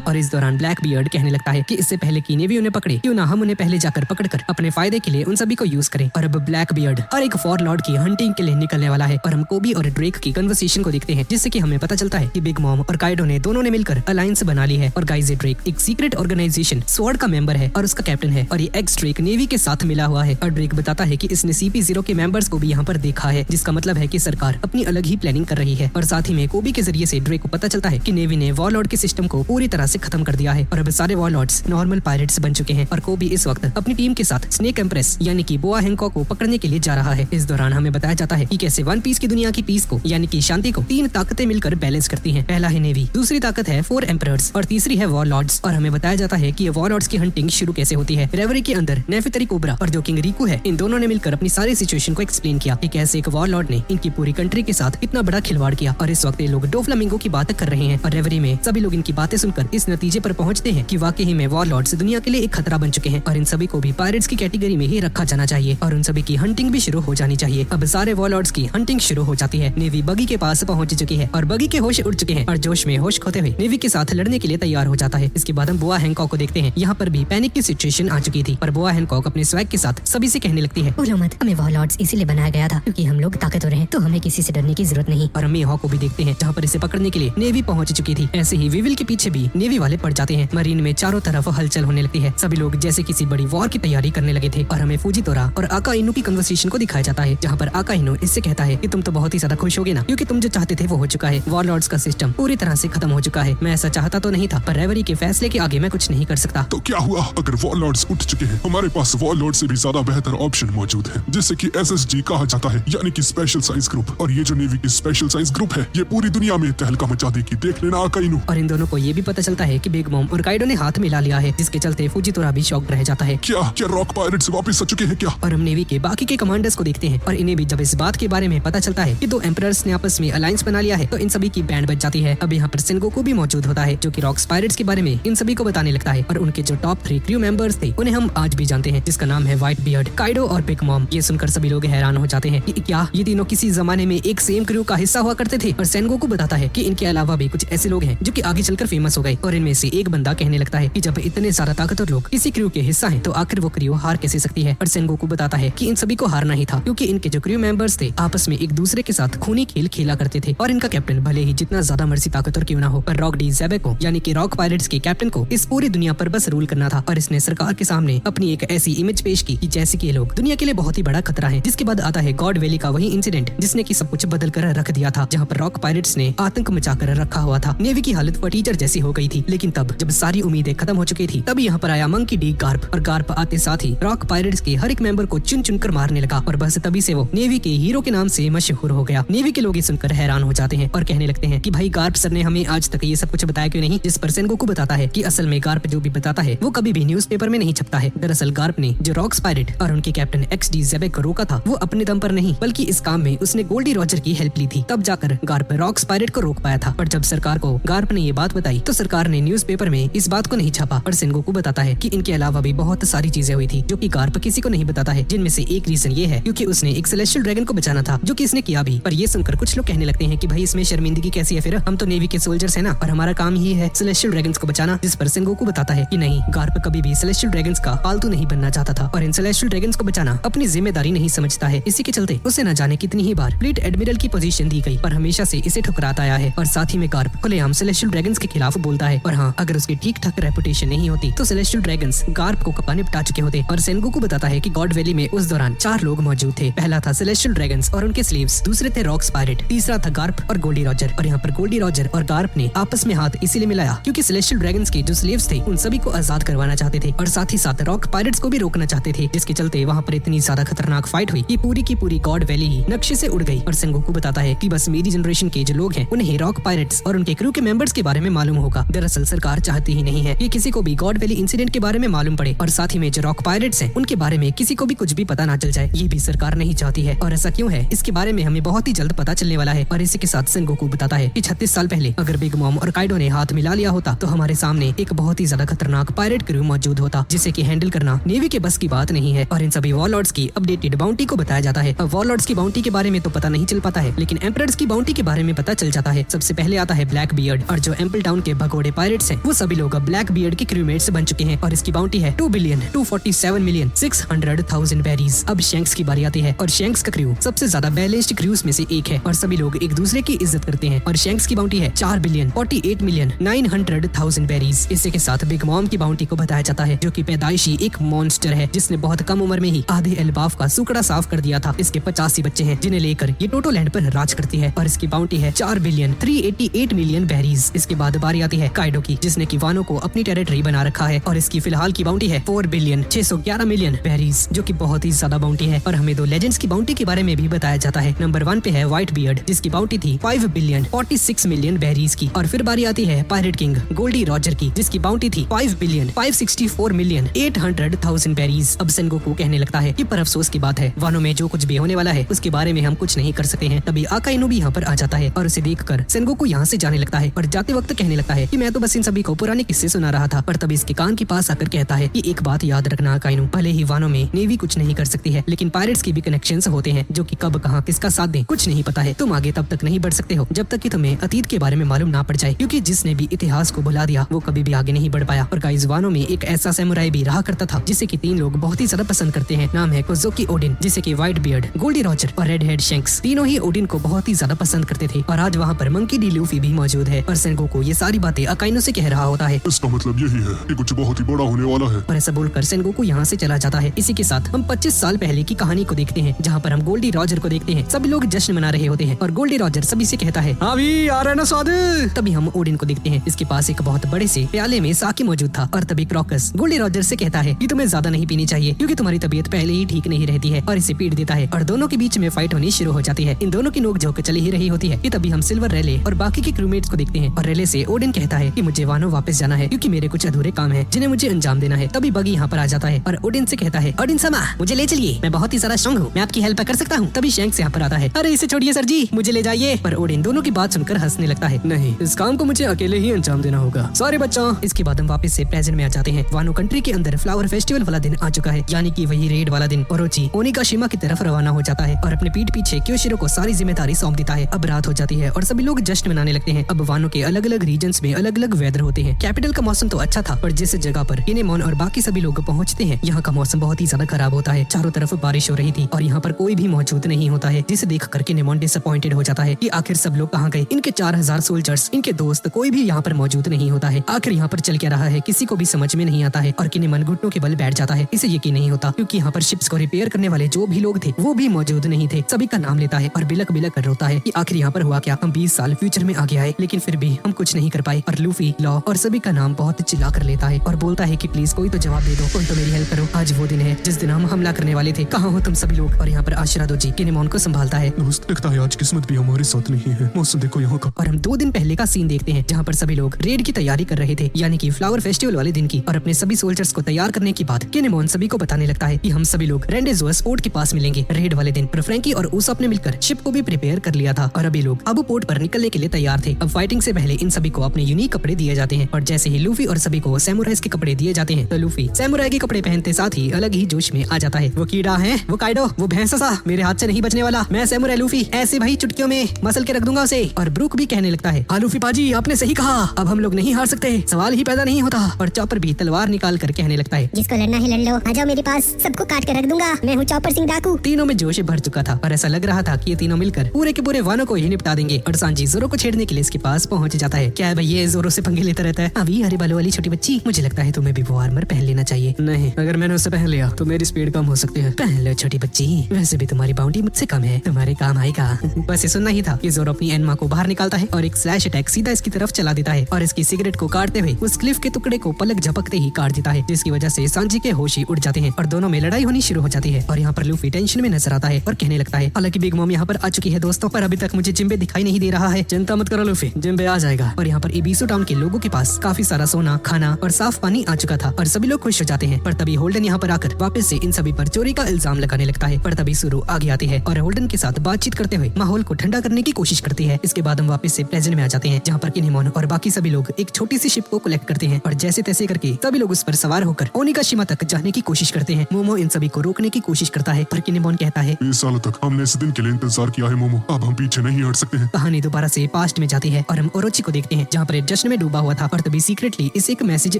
और इस दौरान ब्लैक बियर्ड कहने लगता है कि इससे पहले कि नेवी उन्हें पकड़े, क्यों ना हम उन्हें पहले जाकर पकड़कर अपने फायदे के लिए उन सभी को यूज करें। और अब ब्लैक बियर्ड और एक वॉरलॉर्ड की हंटिंग के लिए निकलने वाला है और हम कोबी और ड्रेक की कन्वर्सेशन को देखते हैं, जिससे कि हमें पता चलता है कि बिग मॉम और काइडो ने दोनों ने मिलकर अलायंस बना ली है। और गाइस ड्रेक एक सीक्रेट ऑर्गेनाइजेशन स्वॉर्ड का मेंबर है और उसका कैप्टन है और ये एक्स ड्रेक नेवी के साथ मिला हुआ है। और ड्रेक बताता है कि इसने CP0 के मेंबर्स को भी यहाँ पर देखा है, जिसका मतलब है कि सरकार अपनी अलग ही प्लानिंग कर रही है। और साथ ही में कोबी के जरिए से ड्रेक को पता चलता है कि नेवी ने वॉरलॉर्ड के सिस्टम को पूरी तरह से खत्म कर दिया है और अब सारे वॉरलॉर्ड्स नॉर्मल पायरेट्स बन चुके हैं। और कोबी इस वक्त अपनी टीम के साथ स्नेक एम्प्रेस यानी कि बोआ हैंकॉक को पकड़ने के लिए जा रहा है। इस दौरान हमें बताया जाता है कि कैसे वन पीस की दुनिया की पीस को यानी कि शांति को 3 ताकतें मिलकर बैलेंस करती हैं। पहला है नेवी, दूसरी ताकत है 4 एम्परर्स और तीसरी है वॉरलॉर्ड्स। और हमें बताया जाता है कि ये वॉरलॉर्ड्स की हंटिंग शुरू कैसे होती है। रेवरी के अंदर नेफितरी कोबरा और जो किंग रिकू है, इन दोनों ने मिलकर अपनी सारी सिचुएशन को एक्सप्लेन किया कि कैसे एक वॉरलॉर्ड ने इनकी पूरी कंट्री के साथ इतना बड़ा खिलवाड़ किया। और इस वक्त ये लोग डोफ्लामिंगो की बातें कर रहे हैं और रेवरी में सभी लोग इनकी बातें सुनकर इस नतीजे पर पहुंचते हैं कि वाकई में वॉरलॉर्ड्स दुनिया के लिए एक खतरा बन चुके हैं और इन सभी को भी पायरेट्स की कैटेगरी में ही रखा जाना चाहिए और उन सभी की हंटिंग भी शुरू हो जानी चाहिए। अब सारे वॉरलॉर्ड्स की हंटिंग शुरू हो जाती है। नेवी बगी के पास पहुंच चुकी है और बगी के होश उड़ चुके हैं और जोश में होश खोते हुए नेवी के साथ लड़ने के लिए तैयार हो जाता है। इसके बाद हम बोआ हैंकॉक को देखते हैं। यहाँ पर भी पैनिक की सिचुएशन आ चुकी थी और बोआ हैंकॉक अपने स्वैग के साथ सभी से कहने लगती है, बोलो मत, हमें वॉरलॉर्ड्स इसीलिए बनाया गया था क्योंकि हम लोग ताकतवर हैं, तो हमें किसी से डरने की जरूरत नहीं। और हम हॉक को भी देखते हैं जहाँ पर इसे पकड़ने के लिए नेवी पहुंच चुकी थी। ऐसे ही विविल के पीछे भी नेवी वाले पड़ जाते हैं। मरीन में चारों तरफ हलचल होने लगती है। सभी लोग जैसे किसी बड़ी वॉर की तैयारी करने लगे थे और हमें फुजितोरा और आका इनु की कन्वर्सेशन को दिखाया जाता है, जहाँ पर आका इनु इससे कहता है कि तुम तो बहुत ही ज्यादा खुश होगे ना, क्योंकि तुम जो चाहते थे वो हो चुका है। वॉरलॉर्ड्स का सिस्टम पूरी तरह से खत्म हो चुका है। मैं ऐसा चाहता तो नहीं था, पर रेवरी के फैसले के आगे मैं कुछ नहीं कर सकता। तो क्या हुआ अगर वॉरलॉर्ड्स उठ चुके हैं? हमारे पास वॉरलॉर्ड से भी ज्यादा बेहतर ऑप्शन मौजूद है, जिसे कि SSG कहा जाता है, यानी कि स्पेशल साइंस ग्रुप। और ये जो नेवी की स्पेशल साइंस ग्रुप है, ये पूरी दुनिया में तहलका मचा देगी, देख लेना आकाइनु। और इन दोनों को ये भी पता चलता है कि बिग मॉम और काइडो ने हाथ मिला लिया है, जिसके चलते फुजितोरा भी शॉक्ड रह जाता है। क्या रॉक पायरेट्स वापस आ चुके हैं क्या? और हम नेवी के बाकी के कमांडर्स को देखते हैं और इन्हें भी जब इस बात के बारे में पता चलता है कि 2 एम्परर्स ने आपस में अलायंस बना लिया है, तो इन सभी की बैंड बज जाती है। अब यहाँ पर सेनगोकू भी मौजूद होता है, जो कि रॉक्स पायरेट्स के बारे में इन सभी को बताने लगता है। और उनके जो टॉप 3 क्रू मेंबर्स थे उन्हें हम आज भी जानते हैं, जिसका नाम है व्हाइट बियर्ड, काइडो और बिग मॉम। ये सुनकर सभी लोग हैरान हो जाते हैं कि क्या ये तीनों किसी जमाने में एक सेम क्रू का हिस्सा हुआ करते थे। और सेनगोकू बताता है कि इनके अलावा भी कुछ ऐसे लोग हैं जो कि आगे चलकर फेमस हो गए। और इनमें से एक बंदा कहने लगता है कि जब इतने ज्यादा ताकतवर लोग किसी क्रू के हिस्सा हैं, तो आखिर वो क्रू हार कैसे सकती है। और सेनगोकू बताता है कि इन सभी को हारना ही था, क्योंकि इनके जो क्रू मेंबर्स थे आपस में एक दूसरे के साथ खूनी खेल खेला करते थे। और इनका कैप्टन भले ही जितना ज्यादा मर्जी ताकतवर क्यों ना हो, पर रॉक डी ज़ेबेको यानी कि रॉक पायरेट्स के कैप्टन को इस पूरी दुनिया पर बस रूल करना था। और इसने सरकार के सामने अपनी एक ऐसी इमेज पेश की कि जैसे कि ये लोग दुनिया के लिए बहुत ही बड़ा खतरा है। जिसके बाद आता है गॉड वैली का वही इंसिडेंट, जिसने की सब कुछ बदल कर रख दिया था, जहाँ पर रॉक पायरेट्स ने आतंक मचा कर रखा हुआ था। नेवी की हालत फटीचर जैसी हो गई थी। लेकिन तब जब सारी उम्मीदें खत्म हो चुकी थी, तब यहाँ पर आया मंकी डी गार्प। और गार्प आते साथ ही रॉक पायरेट्स के हर एक मेंबर को चुन चुन कर मारने लगा और बस तभी से वो नेवी के हीरो के नाम से मशहूर हो गया। नेवी के लोग ये सुनकर हैरान हो जाते हैं और कहने लगते हैं कि भाई गार्प सर ने हमें आज तक ये सब कुछ बताया क्यों नहीं। जिस पर सेनगोकू बताता है कि असल में गार्प जो भी बताता है वो कभी भी न्यूज़पेपर में नहीं छपता है। दरअसल गार्प ने जो रॉक्स पायरेट और उनके कैप्टन XD ज़ेबेको को रोका था, वो अपने दम पर नहीं बल्कि इस काम में उसने गोल्डी रॉजर की हेल्प ली थी। तब जाकर गार्प रॉक्स पायरेट को रोक पाया था। पर जब सरकार को गार्प ने ये बात बताई तो सरकार ने न्यूज़पेपर में इस बात को नहीं छापा। और सेनगोकू बताता है कि इनके अलावा भी बहुत सारी चीजें हुई थी जो कि गार्प किसी को नहीं बताता है, जिनमें से एक रीजन ये है क्योंकि उसने एक सेलेस्टियल ड्रैगन को बचाना था, जो कि इसने किया भी। पर ये सुनकर कुछ लोग कहने लगते हैं कि भाई इसमें शर्मिंदगी कैसी है, फिर हम तो नेवी के सोल्जर्स है ना और हमारा काम ही है सेलेस्टियल ड्रैगन्स को बचाना। जिस पर सेनगोकू बताता है कि नहीं, गार्प कभी भी सेलेस्टियल ड्रैगन्स का पालतू नहीं बनना चाहता था और इन सेलेस्टियल ड्रैगन्स को बचाना अपनी जिम्मेदारी नहीं समझता है। इसी के चलते उसे न जाने कितनी ही बार फ्लीट एडमिरल की पोजीशन दी गई, पर हमेशा से इसे ठुकराता आया है। और साथ ही में गार्प खुलेआम सेलेस्टियल ड्रैगन्स के खिलाफ बोलता है। और हाँ, अगर उसकी ठीक ठाक रेपुटेशन नहीं होती तो सेलेस्टियल ड्रैगन्स गार्प को कपा निपटा चुके होते। और सेनगोकू बताता है कि गॉड वैली में उस दौरान 4 लोग मौजूद थे। पहला था सेलेस्टियल ड्रैगन्स और उनके स्लेव्स, दूसरे थे रॉक्स पायरेट, तीसरा था गार्प और गोल्डी रॉजर। और यहाँ पर गोल्डी रॉजर और गार्प ने आपस में हाथ इसीलिए मिलाया क्योंकि सेलेस्टियल ड्रैगन्स के जो स्लेव्स थे उन सभी को आजाद करवाना चाहते थे और साथ ही साथ रॉक पायरेट्स को भी रोकना चाहते थे, जिसके चलते वहाँ पर इतनी ज्यादा खतरनाक फाइट हुई कि पूरी की पूरी गॉड वैली ही नक्शे से उड़ गई। और सेनगोकू बताता है कि बस मेरी जनरेशन के जो लोग हैं उन्हें रॉक पायरेट्स और उनके क्रू के मेंबर्स के बारे में मालूम होगा। दरअसल सरकार चाहती ही नहीं है कि किसी को भी गॉड वैली इंसिडेंट के बारे में मालूम पड़े और साथ ही में जो रॉक पायरेट्स हैं उनके बारे में किसी को भी कुछ भी पता ना चल जाए। ये भी सरकार नहीं चाहती है और ऐसा क्यों है इसके बारे में हमें बहुत ही जल्द पता चलने वाला है। और इसी के साथ सेनगोकू बताता है कि 36 साल पहले अगर बिग मॉम और काइडो ने हाथ मिला लिया होता तो हमारे सामने एक बहुत ही ज्यादा खतरनाक पायरेट क्रू मौजूद होता, जिसे की हैंडल करना नेवी के बस की बात नहीं है। और इन सभी वॉरलॉर्ड्स की अपडेटेड बाउंटी को बताया जाता है। अब वॉरलॉर्ड्स की बाउंटी के बारे में तो पता नहीं चल पाता है, लेकिन एम्परर्स की बाउंटी के बारे में पता चल जाता है। सबसे पहले आता है ब्लैक बियर्ड, और जो एम्पल टाउन के भगोड़े पायरेट्स हैं वो सभी लोग अब ब्लैक बियर्ड के क्रूमेट्स बन चुके हैं। और इसकी बाउंटी है 2,247,600,000 बेरीज। अब शैंक्स की बारी आती है, और शैंक्स का क्रू सबसे ज्यादा बैलेंस्ड क्रूज में से एक है, और सभी लोग एक दूसरे की इज्जत करते हैं। और शैंक्स की बाउंटी है 4,48,900,000 बेरीज। इसी के साथ बिग मॉम की बाउंटी को बताया जाता है, जो कि पैदाइशी एक मॉन्स्टर है, जिसने बहुत कम उम्र में ही आधे एल्बाफ का सुकड़ा साफ कर दिया था। इसके 85 बच्चे हैं, जिन्हें लेकर ये टोटो लैंड पर राज करती है। और इसकी बाउंटी है 4,388,000,000 बेरीज। इसके बाद बारी आती है काइडो की, जिसने की वानो को अपनी टेरिटरी बना रखा है, और इसकी फिलहाल की बाउंटी है 4,611,000,000 बेरीज, जो कि बहुत ही ज्यादा बाउंटी है। और हमें दो लेजेंड्स की बाउंटी के बारे में भी बताया जाता है। नंबर 1 पे है व्हाइट बियर्ड, जिसकी बाउंटी थी 5,46,000,000 बेरीज की। और फिर बारी आती है पायरेट किंग गोल्डी रॉजर की, जिसकी बाउंटी थी 5,564,800,000 बेरीज। अब सेनगोकू कहने लगता है कि पर अफसोस की बात है, वानो में जो कुछ भी होने वाला है उसके बारे में हम कुछ नहीं कर सकते हैं। तभी आकाइनो भी यहाँ पर आ जाता है, और उसे देखकर सेनगोकू यहाँ से जाने लगता है, और जाते वक्त कहने लगता है कि मैं तो बस इन सभी को पुराने किस्से सुना रहा था। पर तभी इसके कान के पास आकर कहता है कि एक बात याद रखना आकाइनो, भले ही वानो में नेवी कुछ नहीं कर सकती है, लेकिन पायरेट्स की भी कनेक्शंस होते हैं, जो कि कब कहाँ किसका साथ दे कुछ नहीं पता है। तुम आगे तब तक नहीं बढ़ सकते हो जब तक कि तुम्हें अतीत के बारे में मालूम ना पड़ जाए, क्योंकि जिसने भी इतिहास को भुला दिया वो कभी भी आगे नहीं बढ़ पाया। और गाइस, वानो में एक ऐसा सैमुराई भी रहा करता था जिसे कि 3 लोग बहुत ही ज्यादा पसंद करते हैं। नाम है कोज़ोकी ओडिन, जिसे कि व्हाइट बियर्ड, गोल्डी रॉजर और रेड हेड शैंक्स तीनों ही ओडिन को बहुत ही ज्यादा पसंद करते थे। और आज वहाँ पर मंकी डी लूफी भी मौजूद है, और सेनगोकू ये सारी बातें अकाइनो से कह रहा होता है। इसका मतलब यही है कि कुछ बहुत ही बड़ा होने वाला है। और ऐसा बोलकर सेनगोकू यहाँ से चला जाता है। इसी के साथ हम 25 साल पहले की कहानी को देखते हैं, जहाँ पर हम गोल्डी रॉजर को देखते हैं। सभी लोग जश्न मना रहे होते हैं, और गोल्डी रॉजर सभी से कहता है, हाँ भी आ रहा है ना स्वाद। तभी हम ओडिन को देखते हैं। इसके पास एक बहुत बड़े से प्याले में साकी मौजूद था। और तभी क्रॉकस गोल्डी रॉजर से कहता है कि तुम्हें ज्यादा नहीं पीनी चाहिए, क्योंकि तुम्हारी तबीयत पहले ही ठीक नहीं रहती है, और इसे पीट देता है। और दोनों के बीच में फाइट होनी शुरू हो जाती है। इन दोनों की नोक-झोंक चली ही रही होती है कि तभी हम सिल्वर रेले और बाकी के क्रूमेट्स को देखते हैं। और रेले से ओडिन कहता है कि मुझे वानो वापस जाना है, क्योंकि मेरे कुछ अधूरे काम है जिन्हें मुझे अंजाम देना है। तभी बगी यहाँ पर आ जाता है, और ओडिन से कहता है, ओडिन समा मुझे ले चलिए, मैं बहुत ही सारा स्ट्रांग हूँ, मैं आपकी हेल्प कर सकता हूँ। तभी शैंक्स यहाँ पर आता है, अरे इसे छोड़िए सर जी, मुझे ले जाइए। पर ओडिन दोनों की बात सुनकर हंसने लगता है, नहीं, इस काम को मुझे अकेले ही अंजाम देना होगा, सॉरी बच्चा। इसके बाद हम वापस से प्रेजेंट में आ जाते हैं। वानो कंट्री के अंदर फ्लावर फेस्टिवल वाला दिन आ चुका है, यानी कि वही रेड वाला दिन। ओरोची ओनिगाशिमा की तरफ रवाना हो जाता है, और अपने पीठ पीछे क्योशिरो को सारी जिम्मेदारी सौंप देता है। अब रात हो जाती है, और सभी लोग जश्न मनाने लगते हैं। अब वानो के अलग अलग रीजन्स में अलग अलग वेदर होते हैं। कैपिटल का मौसम तो अच्छा था, पर जिस जगह पर किनेमोन और बाकी सभी लोग पहुँचते हैं, यहाँ का मौसम बहुत ही ज्यादा खराब होता है। चारों तरफ बारिश हो रही थी, और यहाँ पर कोई भी मौजूद नहीं होता है, जिसे देखकर किनेमोन डिसअपॉइंटेड हो जाता है कि आखिर सब लोग कहाँ गए। इनके 4000 सोल्जर्स, इनके दोस्त, कोई भी यहाँ पर मौजूद नहीं होता है। आखिर यहाँ पर चल क्या रहा है किसी को भी समझ में नहीं आता है, और किनेमोन घुटनों के बल बैठ जाता है। इसे यकीन नहीं होता, क्योंकि यहाँ पर शिप्स को रिपेयर करने वाले जो भी लोग थे वो भी मौजूद नहीं थे। सभी का नाम लेता है, और बिलक बिलक कर रोता है कि आखिर यहाँ पर हुआ क्या। हम 20 साल फ्यूचर में आगे आए, लेकिन फिर भी हम कुछ नहीं कर पाए। और लूफी, लॉ और सभी का नाम बहुत चिल्ला कर लेता है, और बोलता है कि प्लीज कोई तो जवाब दे दो, कोई तो मेरी हेल्प करो। आज वो दिन है जिस दिन हम हमला करने वाले थे, कहाँ हो तुम सभी लोग। और यहाँ पर आशिरादोजी किनेमोन को संभालता है। दोस्त, लगता है आज किस्मत भी हमारे साथ नहीं है। मौसम देखो यहाँ का। और हम 2 दिन पहले का सीन देखते हैं, जहाँ पर सभी लोग रेड की तैयारी कर रहे थे, यानी कि फ्लावर फेस्टिवल वाले दिन की। और अपने सभी सोल्जर्स को तैयार करने के बाद किनेमोन सभी को बताने लगता है कि हम सभी लोग रेंडेजोस पोर्ट के पास मिलेंगे रेड वाले दिन। पर फ्रैंकी और ऊसॉप ने मिलकर शिप को भी प्रिपेयर कर लिया था, और अभी लोग अबू पोर्ट पर निकलने के लिए तैयार थे। अब फाइटिंग से पहले इन सभी को अपने यूनिक कपड़े दिए जाते हैं, और जैसे ही लूफी और सभी को सैमुराइज के कपड़े दिए जाते हैं, तो लूफी सैमुराई के कपड़े पहनते साथ ही अलग ही जोश में आ जाता है। वो कीड़ा है, वो काइडो, वो भैंसा सा मेरे हाथ से नहीं बचने वाला, मैं सैमुराई लूफी ऐसे भाई चुटकियों में मसल के रख दूंगा उसे। और ब्रूक भी कहने लगता है, हाँ लूफी पाजी आपने सही कहा, अब हम लोग नहीं हार सकते, सवाल ही पैदा नहीं होता। और चॉपर भी तलवार निकाल कर कहने लगता है, जिसको लड़ना है लड़ लो, आ जाओ मेरे पास, सबको काट कर रख दूंगा, मैं हूँ चॉपर सिंह डाकू। तीनों में जोश भर चुका था, और ऐसा लग रहा था कि ये तीनों मिलकर पूरे के पूरे वानों को ही निपटा देंगे। और सांजी जोरो को छेड़ने के लिए इसके पास पहुंच जाता है। क्या है भाई, ये जोरो से पंगे लेता रहता है। अभी हरे बालों वाली छोटी बच्ची, मुझे लगता है तुम्हें भी वो आर्मर पहन लेना चाहिए। नहीं, अगर मैंने उससे पहन लिया तो मेरी स्पीड कम हो सकती है। पहन लो छोटी बच्ची, वैसे भी तुम्हारी बाउंड्री मुझसे कम है, तुम्हारे काम आएगा। बस ये सुनना ही था कि जोरो अपनी एनमा को बाहर निकालता है, और एक स्लैश अटैक सीधा इसकी तरफ चला देता है, और इसकी सिगरेट को काटते हुए उस क्लिफ के टुकड़े को पलक झपकते ही काट देता है, जिसकी वजह से सांजी के होश ही उड़ जाते हैं, और दोनों में लड़ाई होनी शुरू हो जाती है। और यहाँ पर लूफी टेंशन में नजर आता है, और कहने लगता है, हालांकि बिग मॉम यहाँ पर आ चुकी है दोस्तों, पर अभी तक मुझे जिम्बे दिखाई नहीं दे रहा है। चिंता मत करो लूफी, जिम्बे आ जाएगा। और यहाँ पर एबिसो टाउन के लोगों के पास काफी सारा सोना, खाना और साफ पानी आ चुका था, और सभी लोग खुश हो जाते हैं। पर तभी होल्डन यहाँ पर आकर वापस से इन सभी पर चोरी का इल्जाम लगाने लगता है। पर तभी सुरु आगे आती है, और होल्डन के साथ बातचीत करते हुए माहौल को ठंडा करने की कोशिश करती है। इसके बाद हम वापस से प्रेजेंट में आ जाते हैं, जहाँ पर किनेमोन और बाकी सभी लोग एक छोटी सी शिप को कलेक्ट करते हैं और जैसे तैसे करके सभी लोग उस पर सवार होकर ओनिगाशिमा तक जाने की कोशिश करते हैं। मोमो इन सभी को रोकने की कोशिश करता है पर किनेमोन कहता है 20 सालों तक हमने इस दिन के लिए इंतजार किया है मोमो, अब हम पीछे नहीं हट सकते हैं। कहानी दोबारा से पास्ट में जाती है और हम ओरोची को देखते हैं जहाँ पर एक जश्न में डूबा हुआ था और तभी सीक्रेटली इसे एक मैसेज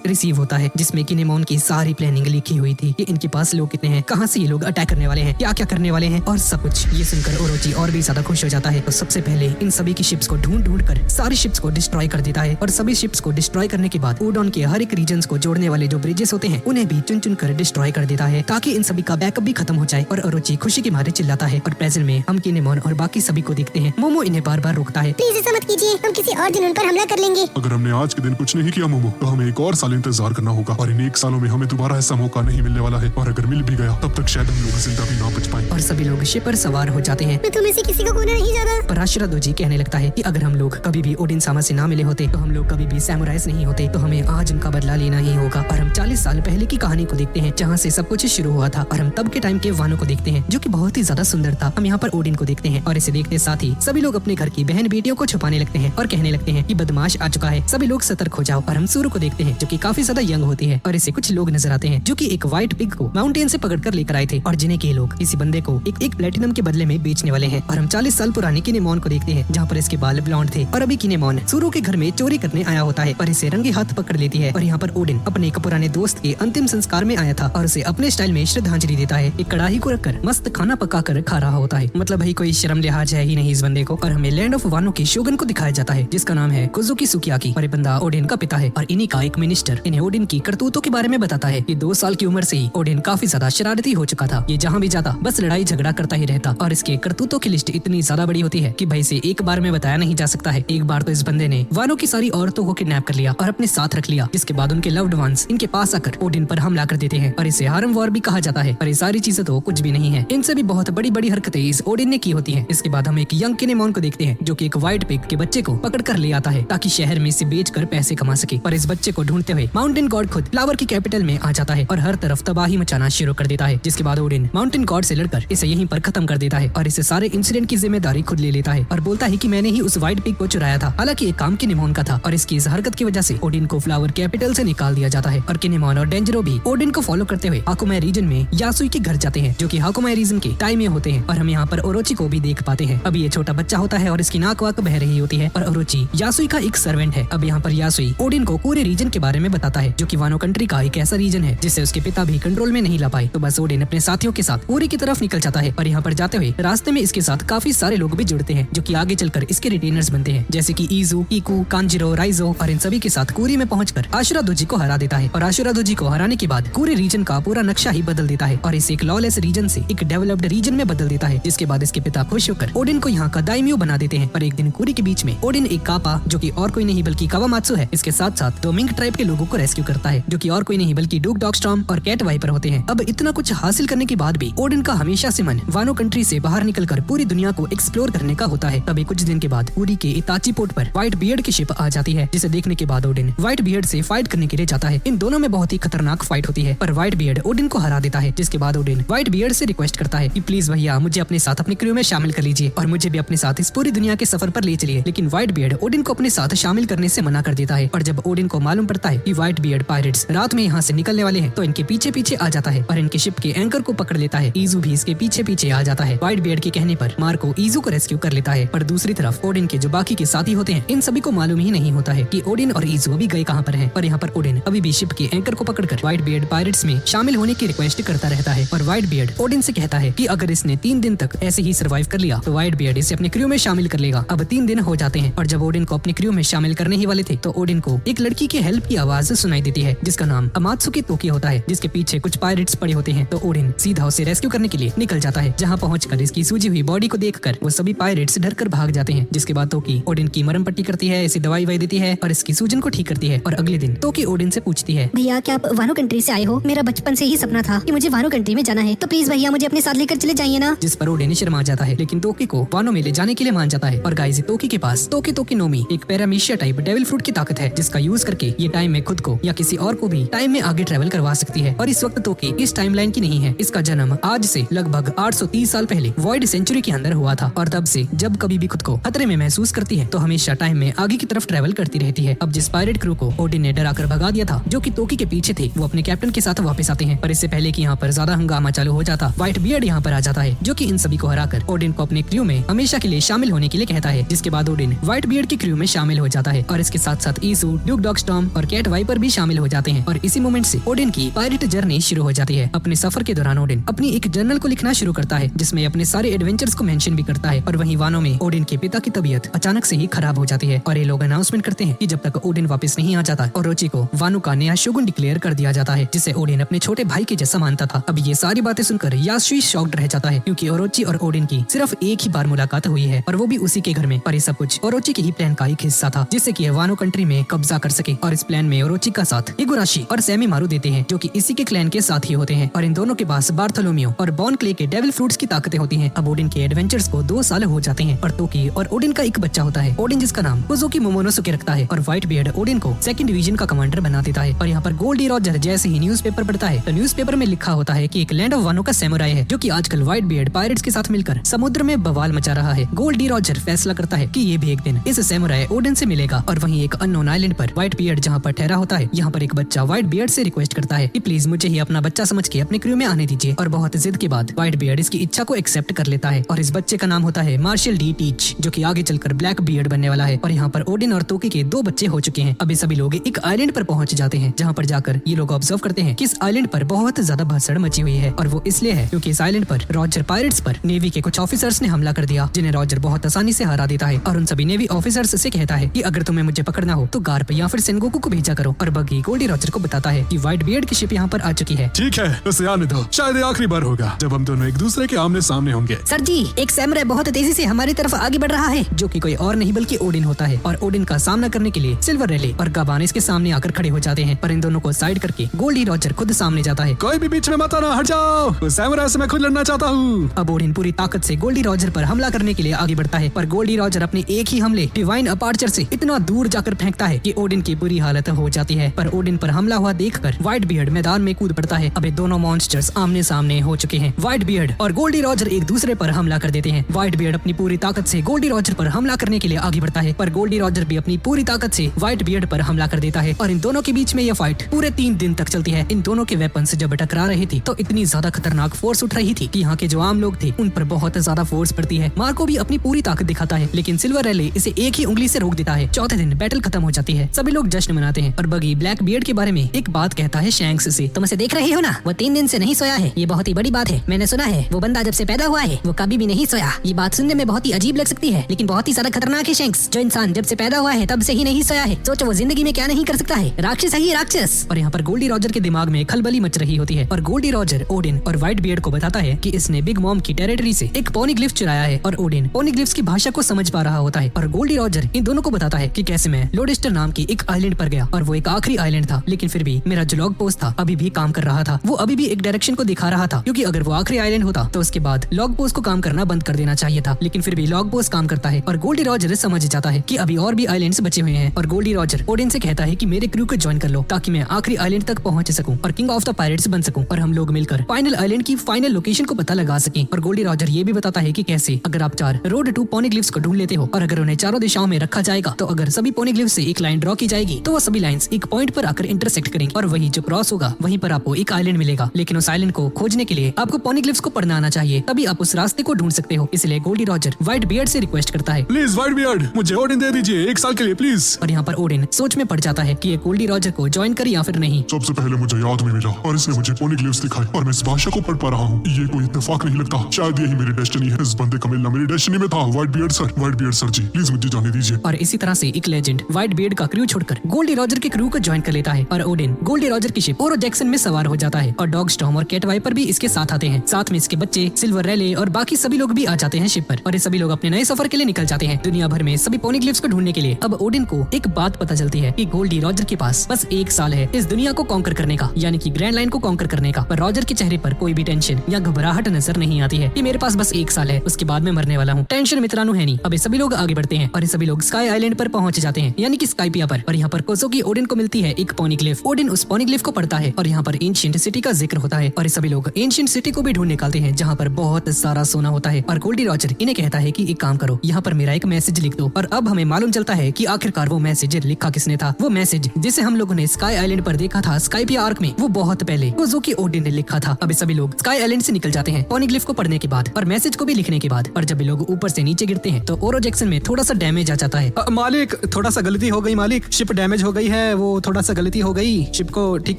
रिसीव होता है जिसमें किनेमोन की सारी प्लानिंग लिखी हुई थी कि इनके पास लोग कितने हैं, कहाँ से ये लोग अटैक करने वाले हैं, क्या क्या करने वाले हैं और सब कुछ। ये सुनकर ओरोची और भी ज्यादा खुश हो जाता है। तो सबसे पहले इन सभी की शिप्स को ढूंढ कर सारी शिप्स को डिस्ट्रॉय कर देता है और सभी शिप्स को डिस्ट्रॉय करने के बाद उडॉन के हर एक रीजन्स को जोड़ने वाले जो ब्रिजेस होते हैं उन्हें भी चुन कर डिस्ट्रॉय कर देता है ताकि इन सभी का बैकअप भी खत्म हो जाए। और ओरोची खुशी के मारे चिल्लाता है और प्रेजेंट में हम किनेमोन और बाकी सभी को देखते हैं। मोमो इन्हें बार बार रोकता है, प्लीज ऐसा मत कीजिए, हम किसी और दिन उन पर हमला कर लेंगे। अगर हमने आज के दिन कुछ नहीं किया मोमो तो हमें एक और साल इंतजार करना होगा और इन 1 सालों में हमें दोबारा ऐसा मौका नहीं मिलने वाला है और अगर मिल भी गया तब तक शायद हम लोग जिंदा भी ना बच पाए। और सभी लोग शिप पर सवार हो जाते हैं। मैं तुम्हें से किसी को खोना नहीं चाहता। पर आशिरा दोजी कहने लगता है कि अगर हम लोग कभी भी ओडिन सामा से ना मिले होते तो हम लोग कभी भी सैमुराइज नहीं होते, तो हमें आज उनका बदला लेना ही होगा। और हम 40 साल पहले की कहानी को देखते हैं जहाँ से सब कुछ शुरू हुआ था और हम तब के टाइम के वानो को देखते हैं जो कि बहुत ही ज्यादा सुंदर था। हम यहाँ पर ओडिन को देखते हैं और इसे देखते साथ ही सभी लोग अपने घर की बहन बेटियों को छुपाने लगते हैं और कहने लगते हैं कि बदमाश आ चुका है, सभी लोग सतर्क हो जाओ। और हम सूरू को देखते हैं जो कि काफी ज्यादा यंग होती है और इसे कुछ लोग नजर आते हैं जो कि एक व्हाइट पिग को माउंटेन से पकड़ कर लेकर आए थे और जिन्हें के लोग इसी बंदे को एक प्लेटिनम के बदले में बेचने वाले हैं। और हम 40 साल पुराने किनेमोन को देखते हैं जहाँ पर इसके बाल ब्लॉन्ड थे और अभी किनेमोन सूरू के घर में चोरी करने आया होता है और इसे रंगे हाथ पकड़ लेती है। और यहाँ पर ओडिन अपने एक पुराने दोस्त के अंतिम संस्कार में आया था और उसे अपने स्टाइल में श्रद्धांजलि देता है। एक कड़ाही को रखकर मस्त खाना पका कर खा रहा होता है। मतलब भाई कोई शर्म लिहाज है ही नहीं इस बंदे को। और हमें लैंड ऑफ वानो के शोगन को दिखाया जाता है जिसका नाम है कुजुकी सुकियाकी और ये बंदा ओडिन का पिता है और इन्हीं का एक मिनिस्टर इन्हें ओडिन की करतूतों के बारे में बताता है कि 2 साल की उम्र से ही ओडिन काफी ज्यादा शरारती हो चुका था। ये जहाँ भी जाता बस लड़ाई झगड़ा करता ही रहता और इसके करतूतों की लिस्ट इतनी ज्यादा बड़ी होती है कि भाई से एक बार में बताया नहीं जा सकता है। एक बार तो इस बंदे ने वानो की सारी औरतों को किडनैप कर लिया और अपने साथ रख लिया, जिसके बाद उनके लव्ड वंस इनके पास आकर ओडिन पर हमला कर देते हैं और इसे हारम वॉर भी कहा जाता है। और ये सारी चीजें तो कुछ भी नहीं है, इनसे भी बहुत बड़ी बड़ी हरकतें इस ओडिन ने की होती हैं। इसके बाद हम एक यंग किनेमोन को देखते हैं जो कि एक व्हाइट पिग के बच्चे को पकड़ कर ले आता है ताकि शहर में इसे बेचकर पैसे कमा सके। पर इस बच्चे को ढूंढते हुए माउंटेन गॉड खुद फ्लावर की कैपिटल में आ जाता है और हर तरफ तबाही मचाना शुरू कर देता है। जिसके बाद ओडिन माउंटेन गॉड से लड़कर इसे यहीं पर खत्म कर देता है और इसे सारे इंसिडेंट की जिम्मेदारी खुद ले लेता है और बोलता है कि मैंने ही उस व्हाइट पिग को चुराया था। हालांकि एक काम किनेमोन का था और इसकी इस हरकत की वजह से ओडिन को फ्लावर कैपिटल से निकाल दिया जाता है। और किनेमोन और डेंजरो भी ओडिन को फॉलो करते हुए हाकुमाई रीजन में यासुई के घर जाते हैं जो कि हाकुमाई रीजन के टाइम में होते हैं। और हम यहाँ पर ओरोची को भी देख पाते हैं। अभी ये छोटा बच्चा होता है और इसकी नाक वाक बह रही होती है और ओरोची यासुई का एक सर्वेंट है। अब यहाँ पर यासुई ओडिन को पूरे रीजन के बारे में बताता है जो कि वानो कंट्री का एक ऐसा रीजन है जिससे उसके पिता भी कंट्रोल में नहीं ला पाए। तो बस ओडिन अपने साथियों के साथ पूरी की तरफ निकल जाता है और यहाँ पर जाते हुए रास्ते में इसके साथ काफी सारे लोग भी जुड़ते हैं जो कि आगे चलकर इसके रिटेनर्स बनते हैं, जैसे कि ईजू, कीकू, कांजिरो, राइजो। और इन सभी के साथ कूरी में पहुंचकर आशुरा दोजी को हरा देता है और आशुरा दोजी को हराने के बाद पूरे रीजन का पूरा नक्शा ही बदल देता है और इसे एक लॉलेस रीजन से एक डेवलप्ड रीजन में बदल देता है। जिसके बाद इसके पिता खुश होकर ओडिन को यहाँ का दाइम्यो बना देते हैं। और एक दिन कूरी के बीच में ओडिन एक कापा जो कि और कोई नहीं बल्कि कावामात्सु है, इसके साथ साथ 2 मिंग ट्राइब के लोगों को रेस्क्यू करता है जो कि और कोई नहीं बल्कि डूक डॉगस्टॉर्म और कैट वाइपर होते हैं। अब इतना कुछ हासिल करने के बाद भी ओडिन का हमेशा से मन वानो कंट्री से बाहर निकलकर पूरी दुनिया को एक्सप्लोर करने का होता है। तभी कुछ दिन के बाद कूरी के इताची पोर्ट पर व्हाइट बियर्ड की शिप आ जाती है जिसे देखने के बाद ओडिन व्हाइट बियर्ड से फाइट करने के लिए जाता है। इन दोनों में बहुत ही खतरनाक फाइट होती है पर व्हाइट बियर्ड ओडिन को हरा देता है। जिसके बाद ओडिन व्हाइट बियर्ड से रिक्वेस्ट करता है कि प्लीज भैया मुझे अपने साथ अपने क्रू में शामिल कर लीजिए और मुझे भी अपने साथ इस पूरी दुनिया के सफर पर ले चलिए। लेकिन व्हाइट बियर्ड ओडिन को अपने साथ शामिल करने से मना कर देता है। और जब ओडिन को मालूम पड़ता है कि व्हाइट बियर्ड पायरेट्स रात में यहाँ से निकलने वाले हैं तो इनके पीछे पीछे आ जाता है और इनके शिप के एंकर को पकड़ लेता है। ईजू भी इसके पीछे पीछे आ जाता है। व्हाइट बियर्ड के कहने पर मार्को ईजू को रेस्क्यू कर लेता है। पर दूसरी तरफ ओडिन के जो बाकी के साथी होते हैं इन सभी को मालूम ही नहीं होता है कि ओडिन और ईजू अभी गए कहाँ पर हैं। पर यहाँ पर ओडिन अभी भी शिप के एंकर को पकड़कर व्हाइट बियर्ड पायरेट्स में शामिल होने की रिक्वेस्ट करता रहता है। और व्हाइट बियर्ड ओडिन से कहता है कि अगर इसने 3 दिन तक ऐसे ही सर्वाइव कर लिया तो व्हाइट बियर्ड इसे अपने क्रू में शामिल कर लेगा। अब 3 दिन हो जाते हैं और जब ओडिन को अपने क्रू में शामिल करने ही वाले थे तो ओडिन को एक लड़की के हेल्प की आवाज सुनाई देती है जिसका नाम अमात्सुकी तोकी होता है, जिसके पीछे कुछ पायरेट्स पड़े होते हैं। तो ओडिन सीधा उसे रेस्क्यू करने के लिए निकल जाता है जहाँ पहुंचकर इसकी सूजी हुई बॉडी को देखकर वो सभी पायरेट्स डर कर भाग जाते हैं। जिसके बाद तोकी ओडिन की मरहम पट्टी करती है, इसे दवाई वाई देती है और इसकी सूजन को ठीक करती है। और अगले दिन तोकी ओडिन से पूछती है, भैया क्या आप वानो कंट्री से आए हो? मेरा बचपन से ही सपना था कि मुझे वानो कंट्री में जाना है, तो प्लीज भैया मुझे अपने साथ लेकर चले जाइए ना। जिस पर ओडिन शर्मा जाता है लेकिन तोकी को वानो में ले जाने के लिए मान जाता है। और गाइस तोकी के पास तोकी तोकी नोमी एक पैरामीशिया टाइप डेविल फ्रूट की ताकत है जिसका यूज करके ये टाइम में खुद को या किसी और को भी टाइम में आगे ट्रेवल करवा सकती है। और इस वक्त तोकी इस टाइमलाइन की नहीं है। इसका जन्म आज से लगभग 830 साल पहले वॉइड सेंचुरी के अंदर हुआ था और तब से जब कभी भी खुद को खतरे में महसूस करती है तो हमेशा टाइम में आगे की तरफ ट्रेवल करती रहती है। अब जिस पायरेट क्रू को ओडिन ने डराकर भगा दिया था जो कि तोकी के पीछे थे, वो अपने कैप्टन के साथ वापस आते हैं। पर इससे पहले कि यहाँ पर ज्यादा हंगामा चालू हो जाता, व्हाइट बियर्ड यहाँ पर आ जाता है जो कि इन सभी को हराकर ओडिन को अपने क्रू में हमेशा के लिए शामिल होने के लिए कहता है। जिसके बाद ओडिन व्हाइट बियर्ड की क्रू में शामिल हो जाता है और इसके साथ साथ ईसू, ड्यूक डॉगस्टॉर्म और कैट वाइपर भी शामिल हो जाते हैं। और इसी मोमेंट से ओडिन की पायरेट जर्नी शुरू हो जाती है। अपने सफर के दौरान ओडिन अपनी एक जर्नल को लिखना शुरू करता है जिसमें अपने सारे एडवेंचर्स को मेंशन भी करता है। और वहीं वानो में ओडिन के पिता की तबीयत अचानक से ही खराब हो जाती है और ये लोग अनाउंसमेंट करते हैं कि जब तक ओडिन वापस नहीं आ जाता ओरोची को वानो का नया शोगुन डिक्लेयर कर दिया जाता है, जिसे ओडिन अपने छोटे भाई के जैसा मानता था। अब ये सारी बातें सुनकर यासुई शॉक्ड रह जाता है क्योंकि ओरोची और ओडिन की सिर्फ एक ही बार मुलाकात हुई है और वो भी उसी के घर में। पर ये सब कुछ ओरोची के ही प्लान का एक हिस्सा था जिससे कि वानो कंट्री में कब्जा कर सके। और इस प्लान में ओरोची का साथ हिगुराशी और सेमी मारू देते हैं जो कि इसी के क्लैन के साथ ही होते हैं और इन दोनों के पास बार्थोलोमियो और बॉन क्ले के डेविल फ्रूट्स की ताकतें होती हैं। अब ओडिन के एडवेंचर्स को 2 साल हो जाते हैं और तोकी और ओडिन का एक बच्चा होता है, ओडिन जिसका नाम कुजोकी मोमोनोसुके रखता है। और व्हाइट बियर्ड ओडिन को सेकंड डिवीजन का कमांडर बना देता है। और यहाँ पर गोल्डी रॉजर जैसे ही न्यूज़पेपर पढ़ता है तो न्यूज़पेपर में लिखा होता है कि एक लैंड ऑफ वानो का सैमुराई है जो कि आजकल व्हाइट बियर्ड पायरेट्स के साथ मिलकर समुद्र में बवाल मचा रहा है। गोल्डी रॉजर फैसला करता है कि ये भी एक दिन इस सैमुराई ओडिन से मिलेगा। और वहीं एक अननोन आइलैंड पर व्हाइट बियर्ड जहाँ पर ठहरा होता है, यहाँ पर एक बच्चा व्हाइट बियर्ड से रिक्वेस्ट करता है कि प्लीज मुझे ही अपना बच्चा समझ के अपने क्रू में आने दीजिए। और बहुत जिद के बाद व्हाइट बियर्ड इसकी इच्छा को एक्सेप्ट कर लेता है और इस बच्चे का नाम होता है मार्शल डी टीच जो कि आगे चलकर ब्लैक बियर्ड बनने वाला है। और यहाँ पर ओडिन और तोकी के 2 बच्चे हो चुके हैं। अभी सभी लोग एक आइलैंड पर पहुंच जाते हैं जहाँ पर जाकर ये लोग ऑब्जर्व करते हैं कि इस आइलैंड पर बहुत ज्यादा भसड़ मची हुई है और वो इसलिए है क्योंकि इस आइलैंड पर रॉजर पायरेट्स पर नेवी के कुछ ऑफिसर्स ने हमला कर दिया जिन्हें रॉजर बहुत आसानी से हरा देता है। और उन सभी नेवी ऑफिसर्स से कहता है कि अगर तुम्हें मुझे पकड़ना हो तो गार्प या फिर सेनगोकू को भेजा करो। और बग्गी गोल्डी रॉजर को बताता है कि व्हाइट बियर्ड की शिप यहाँ पर आ चुकी है। ठीक है, उसे आने दो। शायद ये आखिरी बार होगा जब हम दोनों एक दूसरे के आमने सामने होंगे। सर जी, एक सैमुराई बहुत तेजी से हमारी तरफ आगे बढ़ रहा है जो कि कोई और नहीं बल्कि ओडिन होता है। और ओडिन का सामना करने के लिए सिल्वर रैले और गाबान इसके सामने आकर खड़े हो जाते हैं। पर इन दोनों को साइड करके गोल्डी रॉजर खुद सामने जाता है। कोई भी बीच में मत आना, हट जाओ। उस सैमुराई से मैं खुद लड़ना चाहता हूँ। अब ओडिन पूरी ताकत से गोल्डी रॉजर पर हमला करने के लिए आगे बढ़ता है पर गोल्डी रॉजर अपने एक ही हमले डिवाइन अपार्चर से इतना दूर जाकर फेंकता है कि ओडिन की बुरी हालत हो जाती है। पर ओडिन पर हमला हुआ देखकर व्हाइट बियर्ड मैदान में कूद पड़ता है। अब दोनों मॉन्स्टर्स आमने सामने हो चुके हैं। व्हाइट बियर्ड और गोल्डी रॉजर एक दूसरे पर हमला कर देते हैं। व्हाइट बियर्ड अपनी पूरी ताकत से गोल्डी रॉजर पर हमला करने के लिए आगे बढ़ता है पर गोल्डी रॉजर भी अपनी पूरी ताकत से व्हाइट बियर्ड पर हमला कर देता है। और इन दोनों के बीच में यह फाइट पूरे 3 दिन तक चलती है। इन दोनों के वेपन्स जब टकरा रही थी तो इतनी ज्यादा खतरनाक फोर्स उठ रही थी कि यहाँ के जो आम लोग थे उन पर बहुत ज्यादा फोर्स पड़ती है। मार्को भी अपनी पूरी ताकत दिखाता है लेकिन सिल्वर रैले इसे एक ही उंगली से रोक देता है। चौथे दिन बैटल खत्म हो जाती है, सभी लोग जश्न मनाते हैं और बगी ब्लैक बियर्ड के बारे में एक बात कहता है शैंक्स से। तुम उसे देख रहे हो ना, वो 3 दिन से नहीं सोया है। ये बहुत ही बड़ी बात है। मैंने सुना है वो बंदा जब से पैदा हुआ है वो कभी भी नहीं सोया। ये बात सुनने में बहुत ही अजीब लग सकती है लेकिन बहुत ही ज्यादा खतरनाक है शैंक्स। जो इंसान जब से पैदा हुआ है तब से ही नहीं सोया है, सोचो वो जिंदगी में क्या नहीं कर सकता है। राक्षस है ये, राक्षस। और यहाँ पर गोल्डी रॉजर के दिमाग में खलबली मच रही होती है और गोल्डी रॉजर ओडिन और व्हाइट बियर्ड को बताता है कि इसने बिग मॉम की टेरिटरी से एक पोनीग्लिफ चुराया है। और ओडिन पोनीग्लिफ्स की भाषा को समझ पा रहा होता है और गोल्डी रॉजर इन दोनों को बताता है कि कैसे मैं लोडेस्टर नाम की एक आइलैंड पर गया और वो एक आखिरी आइलैंड था लेकिन फिर भी मेरा जो लॉग पोस्ट था अभी भी काम कर रहा था। वो अभी भी एक डायरेक्शन को दिखा रहा था क्योंकि अगर वो आखिरी आइलैंड होता तो उसके बाद लॉग पोस्ट को काम करना बंद कर देना चाहिए था। लेकिन फिर भी लॉग पोस्ट काम करता है और गोल्डी रॉजर समझ जाता है कि अभी और भी आइलैंड्स बचे हुए हैं। और गोल्डी रॉजर ओडिन से कहता है कि मेरे क्रू को ज्वाइन कर लो ताकि मैं आखिरी आइलैंड तक पहुंच सकूं और किंग ऑफ द पायरेट्स बन सकूं और हम लोग मिलकर फाइनल आइलैंड की फाइनल लोकेशन को पता लगा सकें। और गोल्डी रॉजर ये भी बताता है कि कैसे अगर आप 4 रोड टू पोनीग्लिफ्स को ढूंढ लेते हो और अगर उन्हें चारों दिशाओं में रखा जाएगा तो अगर सभी पोनीग्लिफ्स से एक लाइन ड्रॉ की जाएगी तो वो सभी लाइंस एक पॉइंट पर आकर इंटरसेक्ट करेंगे और वही जो क्रॉस होगा वहीं पर आपको एक आइलैंड मिलेगा। लेकिन उस आइलैंड को खोजने के लिए आपको पोनीग्लिफ्स को पढ़ना आना चाहिए, तभी आप उस रास्ते को ढूंढ सकते हो। इसलिए गोल्डी रॉजर व्हाइट बियर्ड से रिक्वेस्ट करता है, प्लीज व्हाइट बियर्ड मुझे ओडिन दे दीजिए 1 साल के लिए प्लीज। और यहाँ पर ओडिन सोच में पड़ जाता है कि ये गोल्डी रॉजर को ज्वाइन करे या फिर नहीं। सबसे पहले मुझे याद में मिला और इसने मुझे पोनीग्लिफ्स दिखाए और मैं इस भाषा को पढ़ पा रहा हूँ। ये कोई इत्तेफाक नहीं लगता, शायद यही मेरी डेस्टिनी है। इस बंदे का मिलना मेरी डेस्टिनी में था। Whitebeard sir ji please मुझे जाने दीजिए। और इसी तरह से एक लेजेंड व्हाइट बियर्ड का क्रू छोड़कर गोल्डी रॉजर के क्रू को ज्वाइन कर लेता है और ओडिन गोल्डी रॉजर की शिप ओरो जैक्सन में सवार हो जाता है और डॉगस्टॉर्म और कैट वाइपर भी इसके साथ आते हैं। साथ में इसके बच्चे सिल्वर रैले और बाकी सभी लोग भी आ जाते हैं शिप पर और ये सभी लोग अपने नए सफर के लिए निकल जाते हैं दुनिया भर में सभी पोनीग्लिफ्स को ढूंढने के लिए। अब ओडिन को एक बात पता चलती है कि गोल्डी रॉजर के पास बस 1 साल है इस दुनिया को कॉन्कर करने का, यानी कि ग्रैंड लाइन को कॉन्कर करने का। पर रॉजर के चेहरे पर कोई भी टेंशन या घबराहट नजर नहीं आती है कि मेरे पास बस 1 साल है, उसके बाद मैं मरने वाला हूँ। टेंशन मित्रानु है नहीं। अब ये सभी लोग आगे बढ़ते हैं और ये सभी लोग स्काई आइलैंड पर पहुंच जाते हैं, यानी कि स्काइपिया पर। और यहाँ पर कोसोकी ओडिन को मिलती है एक पोनीग्लिफ। ओडिन उस पोनीग्लिफ को पढ़ता है और यहाँ पर एंशिएंट सिटी का जिक्र होता है और ये सभी लोग एंशिएंट सिटी को भी ढूंढ निकालते हैं जहाँ पर बहुत सारा सोना होता है। और गोल्डी रॉजर इन्हें कहता है कि एक काम करो, यहाँ पर मेरा एक मैसेज लिख दो। और अब हमें मालूम चलता है कि आखिरकार वो मैसेज लिखा किसने था? वो मैसेज जिसे हम लोगों ने स्काई आइलैंड पर देखा था स्काइपिया आर्क में, वो बहुत पहले कोज़ुकी ओडिन ने लिखा था। अब सभी लोग स्काई आइलैंड से निकल जाते हैं पॉनीग्लिफ को पढ़ने के बाद और मैसेज को भी लिखने के बाद। और जब भी लोग ऊपर से नीचे गिरते हैं तो ओरो जैक्सन में थोड़ा सा डैमेज आ जाता है। मालिक थोड़ा सा गलती हो गई मालिक, शिप डैमेज हो गई है, वो थोड़ा सा गलती हो गई, शिप को ठीक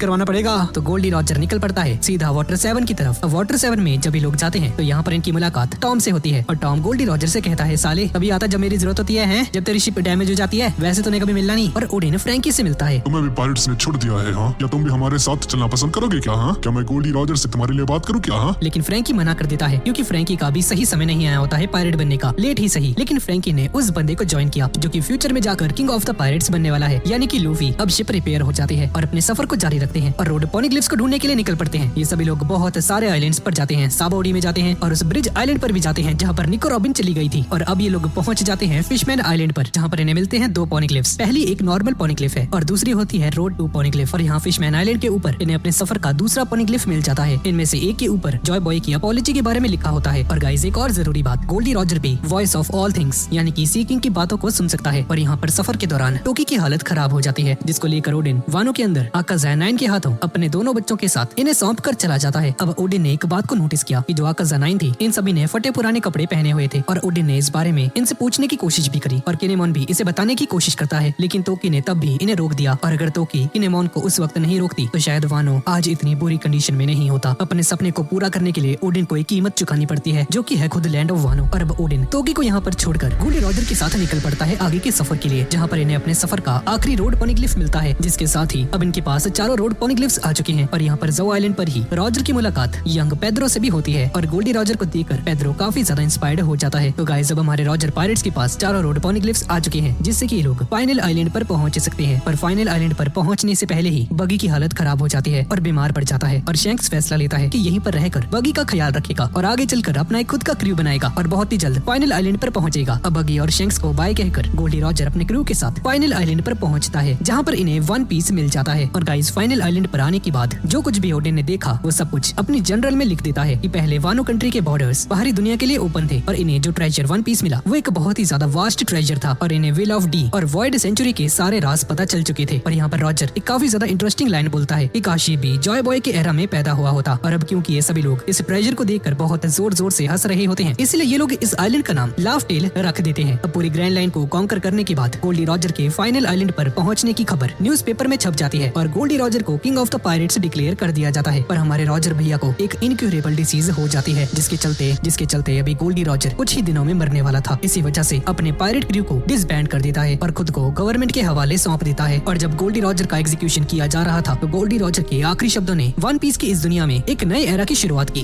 करवाना पड़ेगा। तो गोल्डी रॉजर निकल पड़ता है सीधा वाटर 7 की तरफ। अब वाटर 7 में जब भी लोग जाते हैं तो यहाँ पर इनकी मुलाकात टॉम से होती है और टॉम गोल्डी रॉजर से कहता है, साले कभी आता जब मेरी जरूरत होती है, जब तेरी शिप डैमेज हो जाती है, वैसे तूने कभी मिलना नहीं। और ओडिन फ्रैंकी से मिलता है। तुम्हें भी पायरेट्स ने छोड़ दिया है हाँ? क्या तुम भी हमारे साथ चलना पसंद करोगे क्या? हाँ, क्या मैं गोल्डी रॉजर से तुम्हारे लिए बात करूँ क्या? हाँ, लेकिन फ्रैंकी मना कर देता है क्योंकि फ्रैंकी का भी सही समय नहीं आया होता है पायरेट बनने का, लेट ही सही। लेकिन फ्रैंकी ने उस बंदे को ज्वाइन किया जो कि फ्यूचर में जाकर किंग ऑफ द पायरेट्स बनने वाला है, यानी कि लूफी। अब शिप रिपेयर हो जाती है और अपने सफर को जारी रखते हैं और रोड पॉनीग्लिफ्स को ढूंढने के लिए निकल पड़ते हैं। ये सभी लोग बहुत सारे आइलैंड्स पर जाते हैं, साबोडी में जाते हैं और उस ब्रिज आइलैंड पर भी जाते हैं जहाँ पर निको रॉबिन चली गई थी। और अब ये लोग पहुंच जाते हैं फिशमैन आइलैंड पर, जहाँ पर इन्हें मिलते हैं 2 पॉनीग्लिफ्स। पहली एक नॉर्मल पॉनीग्लिफ है और दूसरी होती है रोड टू पॉनीग्लिफ। और यहाँ फिशमैन आइलैंड के ऊपर इन्हें अपने सफर का दूसरा पॉनीग्लिफ मिल जाता है। इनमें से एक के ऊपर जॉय बॉय की अपॉलॉजी के बारे में लिखा होता है। और गाइस एक और जरूरी बात, गोल्डी रॉजर भी वॉइस ऑफ ऑल थिंग्स यानी कि सी किंग की बातों को सुन सकता है। और यहाँ पर सफर के दौरान टोकी की हालत खराब हो जाती है, जिसको लेकर ओडिन वानो के अंदर आकाज़ा 9 के हाथों अपने दोनों बच्चों के साथ इन्हें सौंप कर चला जाता है। अब ओडिन ने एक बात को नोटिस किया कि जो आकाज़ा 9 थी, इन सभी ने फटे पुराने कपड़े पहने हुए थे। और ओडिन ने इस बारे में इनसे पूछने की कोशिश भी करी और किनेमोन भी इसे बताने की कोशिश करता है, लेकिन तोकी ने तब भी इन्हें रोक दिया। और अगर तोकी किनेमोन को उस वक्त नहीं रोकती तो शायद वानो आज इतनी बुरी कंडीशन में नहीं होता। अपने सपने को पूरा करने के लिए ओडिन को एक कीमत चुकानी पड़ती है, जो कि है खुद लैंड ऑफ वानो। और अब ओडिन तोकी को यहाँ पर छोड़कर गोल्डी रॉजर के साथ निकल पड़ता है आगे के सफर के लिए, जहाँ पर इन्हें अपने सफर का आखिरी रोड पॉनीग्लिफ मिलता है, जिसके साथ ही अब इनके पास 4 रोड पॉनीग्लिफ्स आ चुके हैं। और यहाँ पर जो आइलैंड पर ही रॉजर की मुलाकात यंग पेड्रो से भी होती है और गोल्डी रॉजर को देखकर पेड्रो काफी ज्यादा इंस्पायर्ड हो जाता है। तो गाइस अब हमारे रॉजर पायरेट्स के पास 4 रोड पॉनीग्लिफ्स आ चुके हैं, जिससे कि ये लोग फाइनल आइलैंड पर पहुंच सकते हैं। पर फाइनल आइलैंड पर पहुंचने से पहले ही बगी की हालत खराब हो जाती है और बीमार पड़ जाता है। और शैंक्स फैसला लेता है कि यहीं पर रहकर बगी का ख्याल रखेगा और आगे चलकर अपना एक खुद का क्रू बनाएगा और बहुत ही जल्द फाइनल आइलैंड पर पहुंचेगा। अब बगी और शैंक्स को बाय कहकर गोल्डी रॉजर अपने क्रू के साथ फाइनल आइलैंड पर पहुंचता है, जहां पर इन्हें वन पीस मिल जाता है। और गाइस फाइनल आइलैंड पर आने के बाद जो कुछ भी ओडिन ने देखा वो सब कुछ अपनी जनरल में लिख देता है कि पहले वानो कंट्री के बॉर्डर्स बाहरी दुनिया के लिए ओपन थे और इन्हें जो ट्रेजर वन पीस मिला वो एक बहुत ही ज्यादा वास्ट ट्रेजर था और इन्हें विल ऑफ डी और वॉइड सेंचुरी के सारे राज पता चल चुके थे। और यहाँ पर रॉजर एक काफी ज्यादा इंटरेस्टिंग लाइन बोलता है कि काशी भी जॉय बॉय के एरा में पैदा हुआ होता। और अब क्योंकि ये सभी लोग इस ट्रेजर को देखकर बहुत जोर जोर से हंस रहे होते हैं, इसलिए ये लोग इस आइलैंड का नाम लाफ टेल रख देते हैं। अब पूरी ग्रैंड लाइन को कॉन्कर करने के बाद गोल्डी रॉजर के फाइनल आइलैंड पर पहुंचने की खबर न्यूज़पेपर में छप जाती है और गोल्डी रॉजर को king of the pirates declare कर दिया जाता है। पर हमारे रॉजर भैया को एक इनक्यूरेबल डिसीज हो जाती है, जिसके चलते अभी गोल्डी रॉजर कुछ ही दिनों में मरने वाला था। इसी वजह से अपने पायरेट क्रू को डिसबैंड कर देता है और खुद को गवर्नमेंट के हवाले सौंप देता है। और जब गोल्डी रॉजर का एग्जीक्यूशन किया जा रहा था तो गोल्डी रॉजर के आखिरी शब्दों ने वन पीस की इस दुनिया में एक नए एरा की शुरुआत की।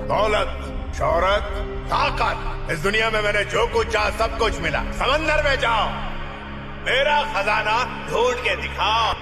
दौलत, शोहरत, ताकत, इस दुनिया में मैंने जो कुछ चाहा सब कुछ मिला। समंदर में जाओ, मेरा खजाना ढूंढ के दिखाओ।